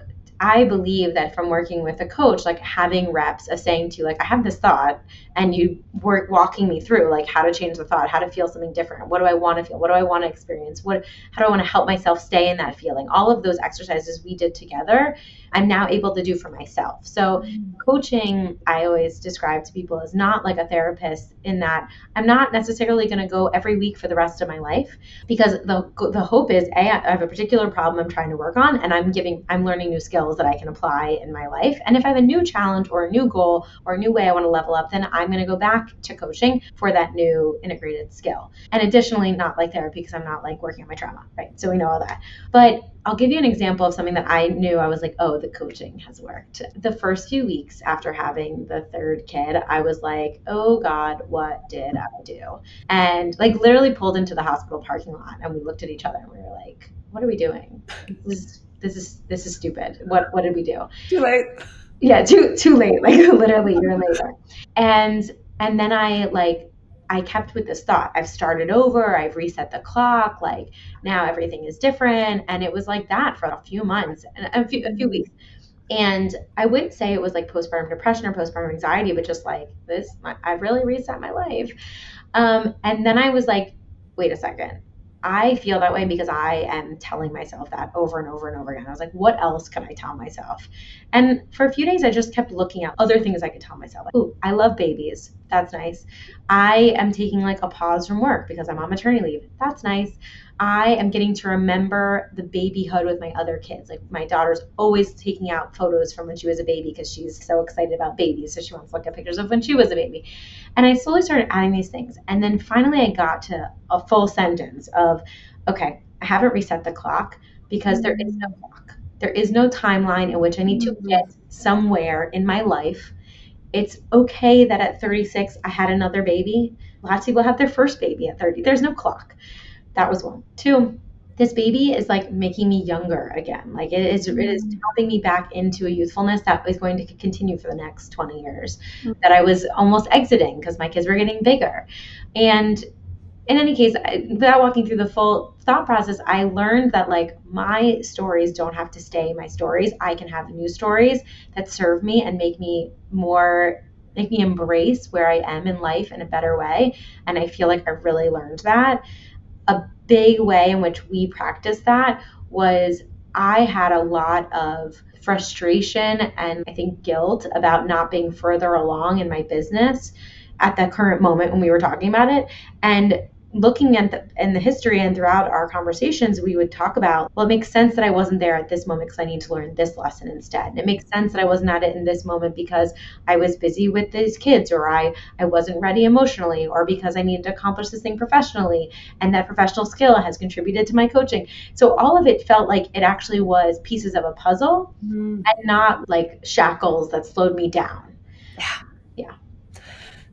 I believe that from working with a coach, like having reps of saying to you, like, I have this thought, and you were walking me through like how to change the thought, how to feel something different. What do I want to feel? What do I want to experience? How do I want to help myself stay in that feeling? All of those exercises we did together, I'm now able to do for myself. So coaching, I always describe to people as not like a therapist in that I'm not necessarily going to go every week for the rest of my life, because the hope is I have a particular problem I'm trying to work on, and I'm learning new skills skills that I can apply in my life. And if I have a new challenge or a new goal or a new way I want to level up, then I'm going to go back to coaching for that new integrated skill. And additionally, not like therapy because I'm not like working on my trauma, right? So we know all that. But I'll give you an example of something that I knew I was like, oh, the coaching has worked. The first few weeks after having the third kid, I was like, oh God, what did I do? And like literally pulled into the hospital parking lot and we looked at each other and we were like, what are we doing? This is stupid. What did we do? Too late. Yeah, too late. Like literally, you're later. And and then I kept with this thought. I've started over. I've reset the clock. Like now everything is different. And it was like that for a few months and a few weeks. And I wouldn't say it was like postpartum depression or postpartum anxiety, but just like I've really reset my life. And then I was like, wait a second. I feel that way because I am telling myself that over and over and over again. I was like, what else can I tell myself? And for a few days, I just kept looking at other things I could tell myself. Like, ooh, I love babies. That's nice. I am taking like a pause from work because I'm on maternity leave. That's nice. I am getting to remember the babyhood with my other kids. Like my daughter's always taking out photos from when she was a baby because she's so excited about babies. So she wants to look at pictures of when she was a baby. And I slowly started adding these things. And then finally I got to a full sentence of, okay, I haven't reset the clock because there is no clock. There is no timeline in which I need to get somewhere in my life. It's okay that at 36 I had another baby. Lots of people have their first baby at 30. There's no clock. That was one. Two, this baby is like making me younger again. Like it is helping me back into a youthfulness that is going to continue for the next 20 years that I was almost exiting because my kids were getting bigger. And in any case, without walking through the full thought process, I learned that like my stories don't have to stay my stories. I can have new stories that serve me and make me embrace where I am in life in a better way. And I feel like I've really learned that. A big way in which we practiced that was I had a lot of frustration and I think guilt about not being further along in my business at that current moment when we were talking about it. And looking at the history and throughout our conversations, we would talk about, well, it makes sense that I wasn't there at this moment because I need to learn this lesson instead. And it makes sense that I wasn't at it in this moment because I was busy with these kids or I wasn't ready emotionally or because I needed to accomplish this thing professionally. And that professional skill has contributed to my coaching. So all of it felt like it actually was pieces of a puzzle and not like shackles that slowed me down. Yeah. Yeah.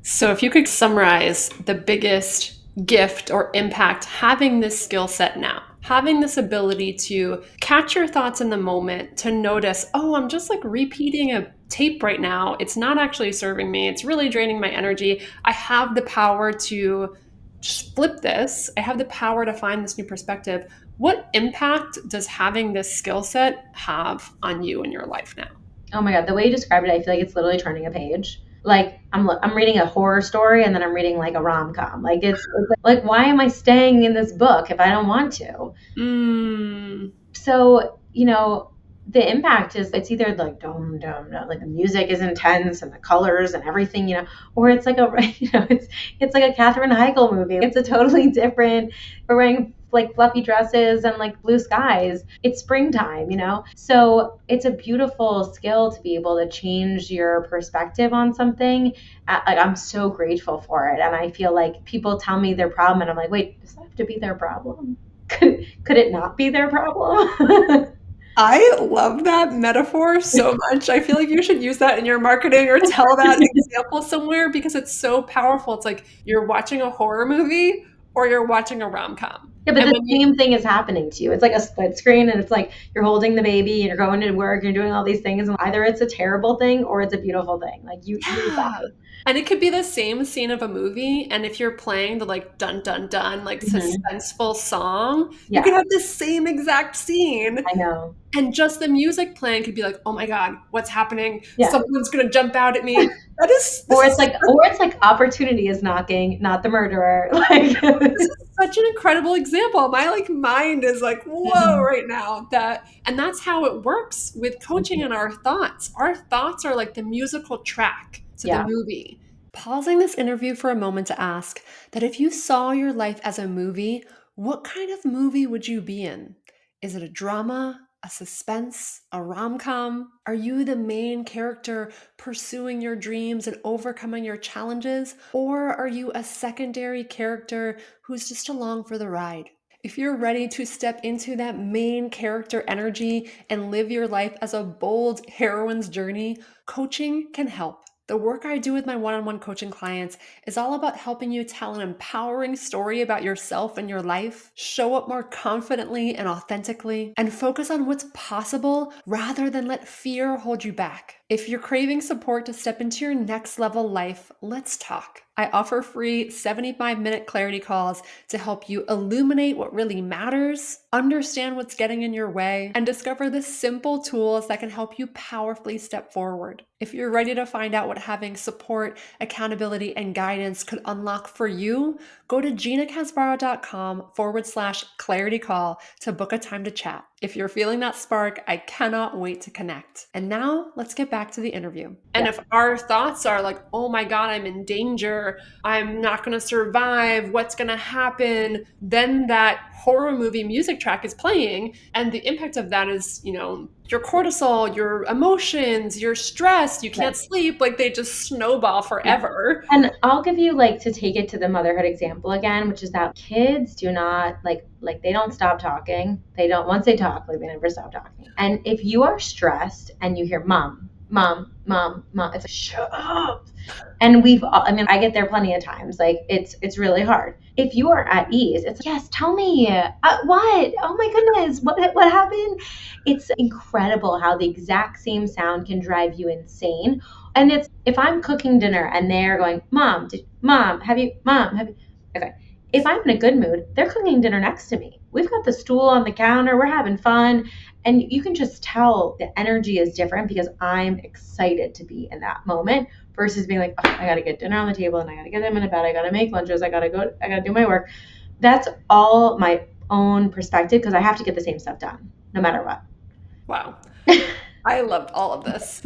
So, if you could summarize the biggest gift or impact having this skill set now, having this ability to catch your thoughts in the moment, to notice, oh, I'm just like repeating a tape right now. It's not actually serving me. It's really draining my energy. I have the power to just flip this. I have the power to find this new perspective. What impact does having this skill set have on you in your life now? Oh my God, the way you described it, I feel like it's literally turning a page. Like I'm reading a horror story and then I'm reading like a rom-com. Like it's like why am I staying in this book if I don't want to? Mm. So, the impact is it's either like dum dum dum, like the music is intense and the colors and everything, or it's like it's like a Katherine Heigl movie. It's a totally different. We're wearing like fluffy dresses and like blue skies. It's springtime, So it's a beautiful skill to be able to change your perspective on something. Like I'm so grateful for it, and I feel like people tell me their problem, and I'm like, wait, does that have to be their problem? Could it not be their problem? I love that metaphor so much. I feel like you should use that in your marketing or tell that example somewhere because it's so powerful. It's like you're watching a horror movie or you're watching a rom-com. Yeah, but And the when you same thing is happening to you. It's like a split screen, and it's like you're holding the baby and you're going to work and you're doing all these things. And either it's a terrible thing or it's a beautiful thing. Like you yeah. decide. And it could be the same scene of a movie, and if you're playing the like dun dun dun like Mhm. suspenseful song, you could Yeah, have the same exact scene. I know. And just the music playing could be like, oh my God, what's happening? Yeah. Someone's gonna jump out at me. This Or it's is like, opportunity is knocking, not the murderer. Like, this is such an incredible example. My like mind is like, whoa, Mhm. right now. And that's how it works with coaching and our thoughts. Our thoughts are like the musical track to the Yeah. movie. Pausing this interview for a moment to ask that if you saw your life as a movie, what kind of movie would you be in? Is it a drama, A suspense? A rom-com? Are you the main character pursuing your dreams and overcoming your challenges? Or are you a secondary character who's just along for the ride? If you're ready to step into that main character energy and live your life as a bold heroine's journey, coaching can help. The work I do with my one on one coaching clients is all about helping you tell an empowering story about yourself and your life, show up more confidently and authentically, and focus on what's possible rather than let fear hold you back. If you're craving support to step into your next level life, let's talk. I offer free 75-minute clarity calls to help you illuminate what really matters, understand what's getting in your way, and discover the simple tools that can help you powerfully step forward. If you're ready to find out what having support, accountability, and guidance could unlock for you, go to ginacasbara.com/clarity call to book a time to chat. If you're feeling that spark, I cannot wait to connect. And now let's get back to the interview. And Yeah. if our thoughts are like, oh my God, I'm in danger, I'm not going to survive, what's going to happen, then that horror movie music track is playing. And the impact of that is, your cortisol, your emotions, your stress, you can't sleep, like they just snowball Yeah. forever. And I'll give you like to take it to the motherhood example again, which is that kids do not like they don't stop talking. They don't once they talk, like they never stop talking. And if you are stressed and you hear mom, mom, mom, mom, it's like shut up. And I get there plenty of times. Like it's really hard. If you are at ease, it's like, yes, tell me what? Oh my goodness, what happened? It's incredible how the exact same sound can drive you insane. And it's if I'm cooking dinner and they're going, mom, have you, okay. If I'm in a good mood, they're cooking dinner next to me. We've got the stool on the counter. We're having fun. And you can just tell the energy is different because I'm excited to be in that moment versus being like, oh, I got to get dinner on the table and I got to get them in bed. I got to make lunches. I got to do my work. That's all my own perspective because I have to get the same stuff done no matter what. Wow. I loved all of this.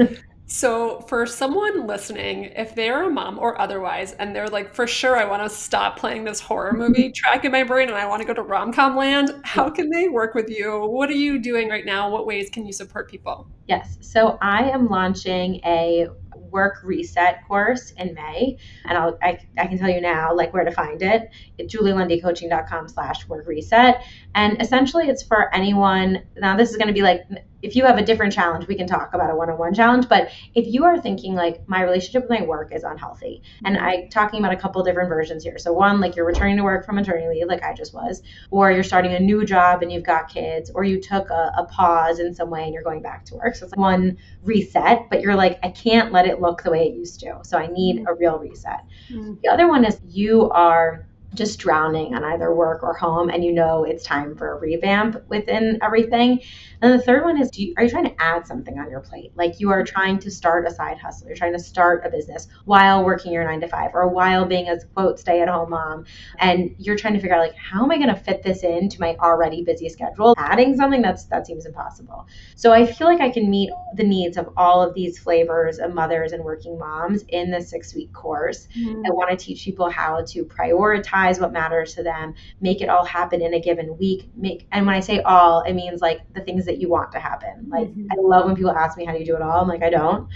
So, for someone listening, if they're a mom or otherwise, and they're like, for sure, I want to stop playing this horror movie track in my brain and I want to go to rom-com land, how can they work with you? What are you doing right now? What ways can you support people? Yes. So I am launching a work reset course in May. And I can tell you now, like where to find it at julielundycoaching.com/work reset. And essentially it's for anyone. Now this is going to be like, if you have a different challenge, we can talk about a one-on-one challenge. But if you are thinking like my relationship with my work is unhealthy, and I'm talking about a couple different versions here. So one, like you're returning to work from maternity leave, like I just was, or you're starting a new job and you've got kids, or you took a pause in some way and you're going back to work. So it's like one reset, but you're like, I can't let it look the way it used to. So I need a real reset. The other one is you are just drowning on either work or home and you know it's time for a revamp within everything. And the third one is are you trying to add something on your plate? Like you are trying to start a side hustle, you're trying to start a business while working your 9 to 5 or while being a quote stay-at-home mom, and you're trying to figure out like how am I going to fit this into my already busy schedule? Adding something that seems impossible. So I feel like I can meet the needs of all of these flavors of mothers and working moms in this 6-week course. I want to teach people how to prioritize what matters to them, make it all happen in a given week. And when I say all, it means like the things that you want to happen. Like I love when people ask me how do you do it all. I'm like, I don't.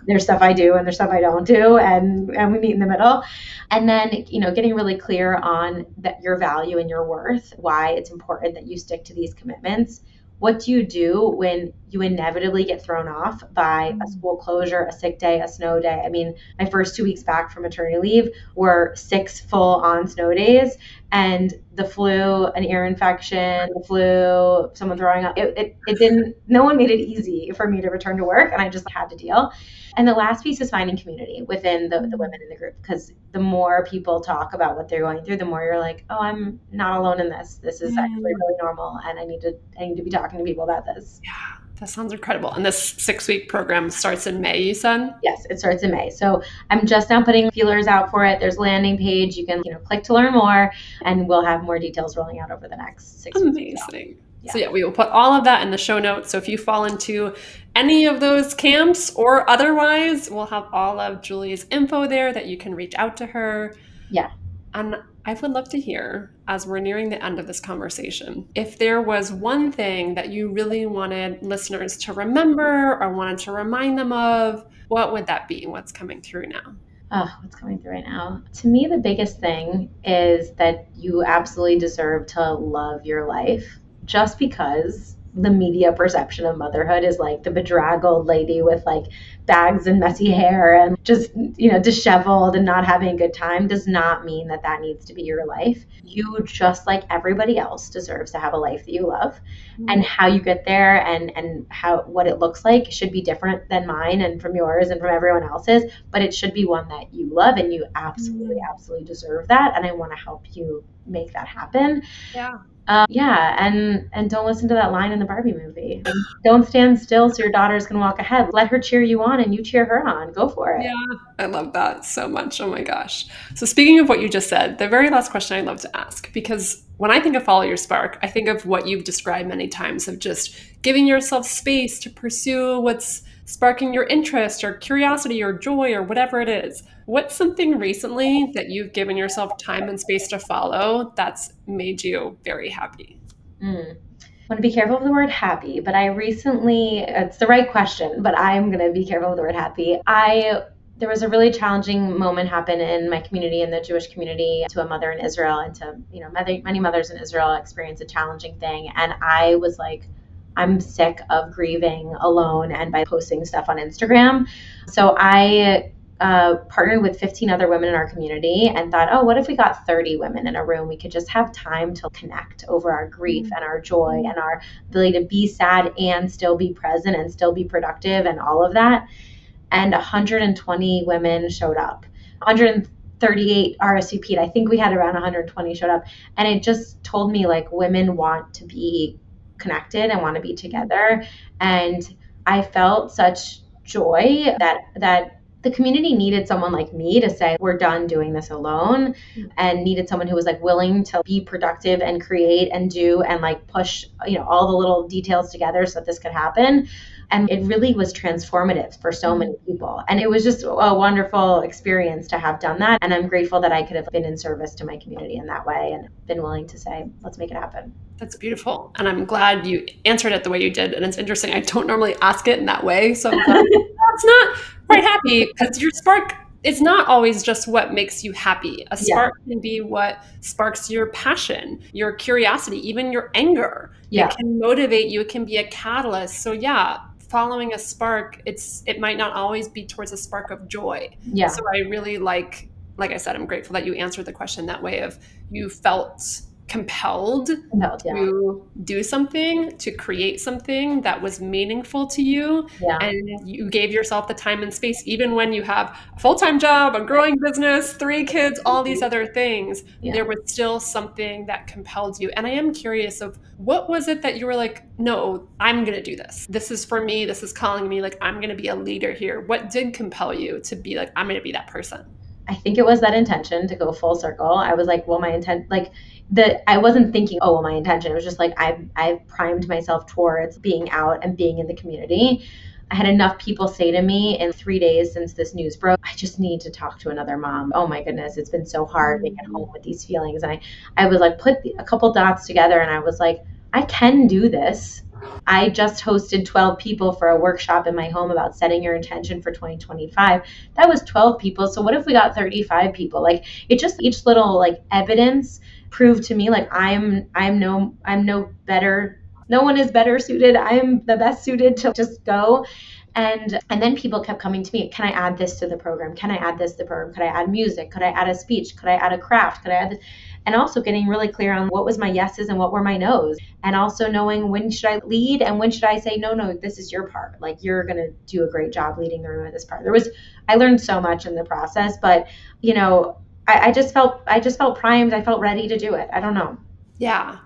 There's stuff I do and there's stuff I don't do, and we meet in the middle. And then getting really clear on that your value and your worth, why it's important that you stick to these commitments. What do you do when you inevitably get thrown off by a school closure, a sick day, a snow day? I mean, my first 2 weeks back from maternity leave were 6 full-on snow days, and the flu, an ear infection, the flu, someone throwing up. It didn't. No one made it easy for me to return to work, and I just had to deal. And the last piece is finding community within the women in the group, because the more people talk about what they're going through, the more you're like, oh, I'm not alone in this. This is actually really normal, and I need to be talking to people about this. Yeah, that sounds incredible. And this 6-week program starts in May, you said? Yes, it starts in May. So I'm just now putting feelers out for it. There's a landing page. You can click to learn more, and we'll have more details rolling out over the next 6 weeks. Amazing. So yeah, we will put all of that in the show notes. So if you fall into any of those camps or otherwise, we'll have all of Julie's info there that you can reach out to her. Yeah. And I would love to hear, as we're nearing the end of this conversation, if there was one thing that you really wanted listeners to remember or wanted to remind them of, what would that be? What's coming through now? Oh, what's coming through right now? To me, the biggest thing is that you absolutely deserve to love your life just because the media perception of motherhood is like the bedraggled lady with like bags and messy hair and just, disheveled and not having a good time does not mean that that needs to be your life. You, just like everybody else, deserves to have a life that you love. And how you get there and how what it looks like should be different than mine and from yours and from everyone else's, but it should be one that you love, and you absolutely, Mm. absolutely deserve that. And I want to help you make that happen. Yeah. Yeah, and don't listen to that line in the Barbie movie. Don't stand still so your daughter's gonna walk ahead. Let her cheer you on, and you cheer her on. Go for it. Yeah, I love that so much. Oh my gosh. So, speaking of what you just said, the very last question I'd love to ask, because when I think of follow your spark, I think of what you've described many times of just giving yourself space to pursue what's sparking your interest or curiosity or joy or whatever it is. What's something recently that you've given yourself time and space to follow that's made you very happy? Mm. I want to be careful with the word happy, but I recently, it's the right question, but I'm going to be careful with the word happy. There was a really challenging moment happen in my community, in the Jewish community, to a mother in Israel, and to, many mothers in Israel experience a challenging thing. And I was like, I'm sick of grieving alone and by posting stuff on Instagram. So I partnered with 15 other women in our community and thought, oh, what if we got 30 women in a room? We could just have time to connect over our grief and our joy and our ability to be sad and still be present and still be productive and all of that. And 120 women showed up. 138 RSVP'd. I think we had around 120 showed up. And it just told me like women want to be connected and want to be together. And I felt such joy that the community needed someone like me to say we're done doing this alone, and needed someone who was like willing to be productive and create and do and like push all the little details together so that this could happen. And it really was transformative for so many people, and it was just a wonderful experience to have done that. And I'm grateful that I could have been in service to my community in that way and been willing to say let's make it happen. That's beautiful. And I'm glad you answered it the way you did. And it's interesting. I don't normally ask it in that way. So I'm glad it's not quite happy because your spark is not always just what makes you happy. A Yeah, spark can be what sparks your passion, your curiosity, even your anger. It yeah, can motivate you. It can be a catalyst. So yeah, following a spark, it might not always be towards a spark of joy. yeah. So I really like I said, I'm grateful that you answered the question that way of you felt compelled No, yeah, to do something, to create something that was meaningful to you. yeah, And you gave yourself the time and space, even when you have a full time job, a growing business, three kids, all these other things, yeah. there was still something that compelled you. And I am curious of what was it that you were like, no, I'm going to do this. This is for me. This is calling me. Like, I'm going to be a leader here. What did compel you to be like, I'm going to be that person? I think it was that intention to go full circle. I was like, well, my intent, like I wasn't thinking, oh, well, my intention. It was just like I've primed myself towards being out and being in the community. I had enough people say to me in 3 days since this news broke, I just need to talk to another mom. Oh my goodness, it's been so hard being at home with these feelings. And I was like, put a couple dots together, and I was like, I can do this. I just hosted 12 people for a workshop in my home about setting your intention for 2025. That was 12 people. So what if we got 35 people? Like it just, each little like evidence proved to me like I'm no better. No one is better suited. I'm the best suited to just go. And then people kept coming to me, can I add this to the program? Can I add this to the program? Could I add music? Could I add a speech? Could I add a craft? Could I add this? And also getting really clear on what was my yeses and what were my nos, and also knowing when should I lead and when should I say no, this is your part, like you're going to do a great job leading the room at this part. I learned so much in the process, but I just felt primed. I felt ready to do it. I don't know. Yeah.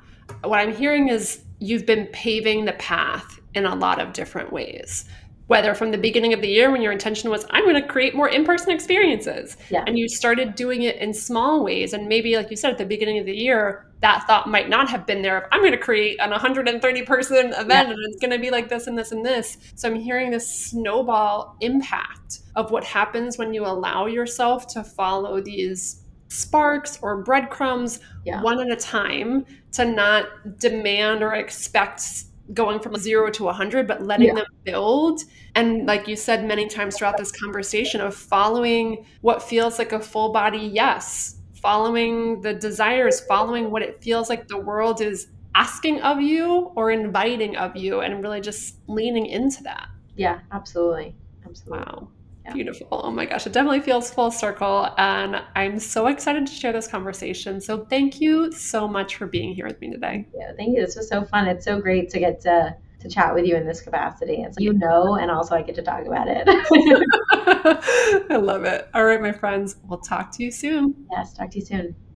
What I'm hearing is you've been paving the path in a lot of different ways. Whether from the beginning of the year when your intention was, I'm going to create more in person experiences, Yeah, and you started doing it in small ways. And maybe, like you said, at the beginning of the year, that thought might not have been there. Of, I'm going to create an 130-person yeah, event and it's going to be like this and this and this. So I'm hearing this snowball impact of what happens when you allow yourself to follow these sparks or breadcrumbs Yeah. one at a time, to not demand or expect going from 0 to 100, but letting Yeah. them build. And like you said many times throughout this conversation, of following what feels like a full body yes, following the desires, following what it feels like the world is asking of you or inviting of you, and really just leaning into that. Yeah, absolutely. Absolutely. Wow. Yeah. Beautiful. Oh my gosh, it definitely feels full circle. And I'm so excited to share this conversation. So thank you so much for being here with me Thank today. you. Thank you. This was so fun. It's so great to get to chat with you in this capacity. It's Yeah. and also I get to talk about it. I love it. All right, my friends, we'll talk to you soon. Yes, talk to you soon.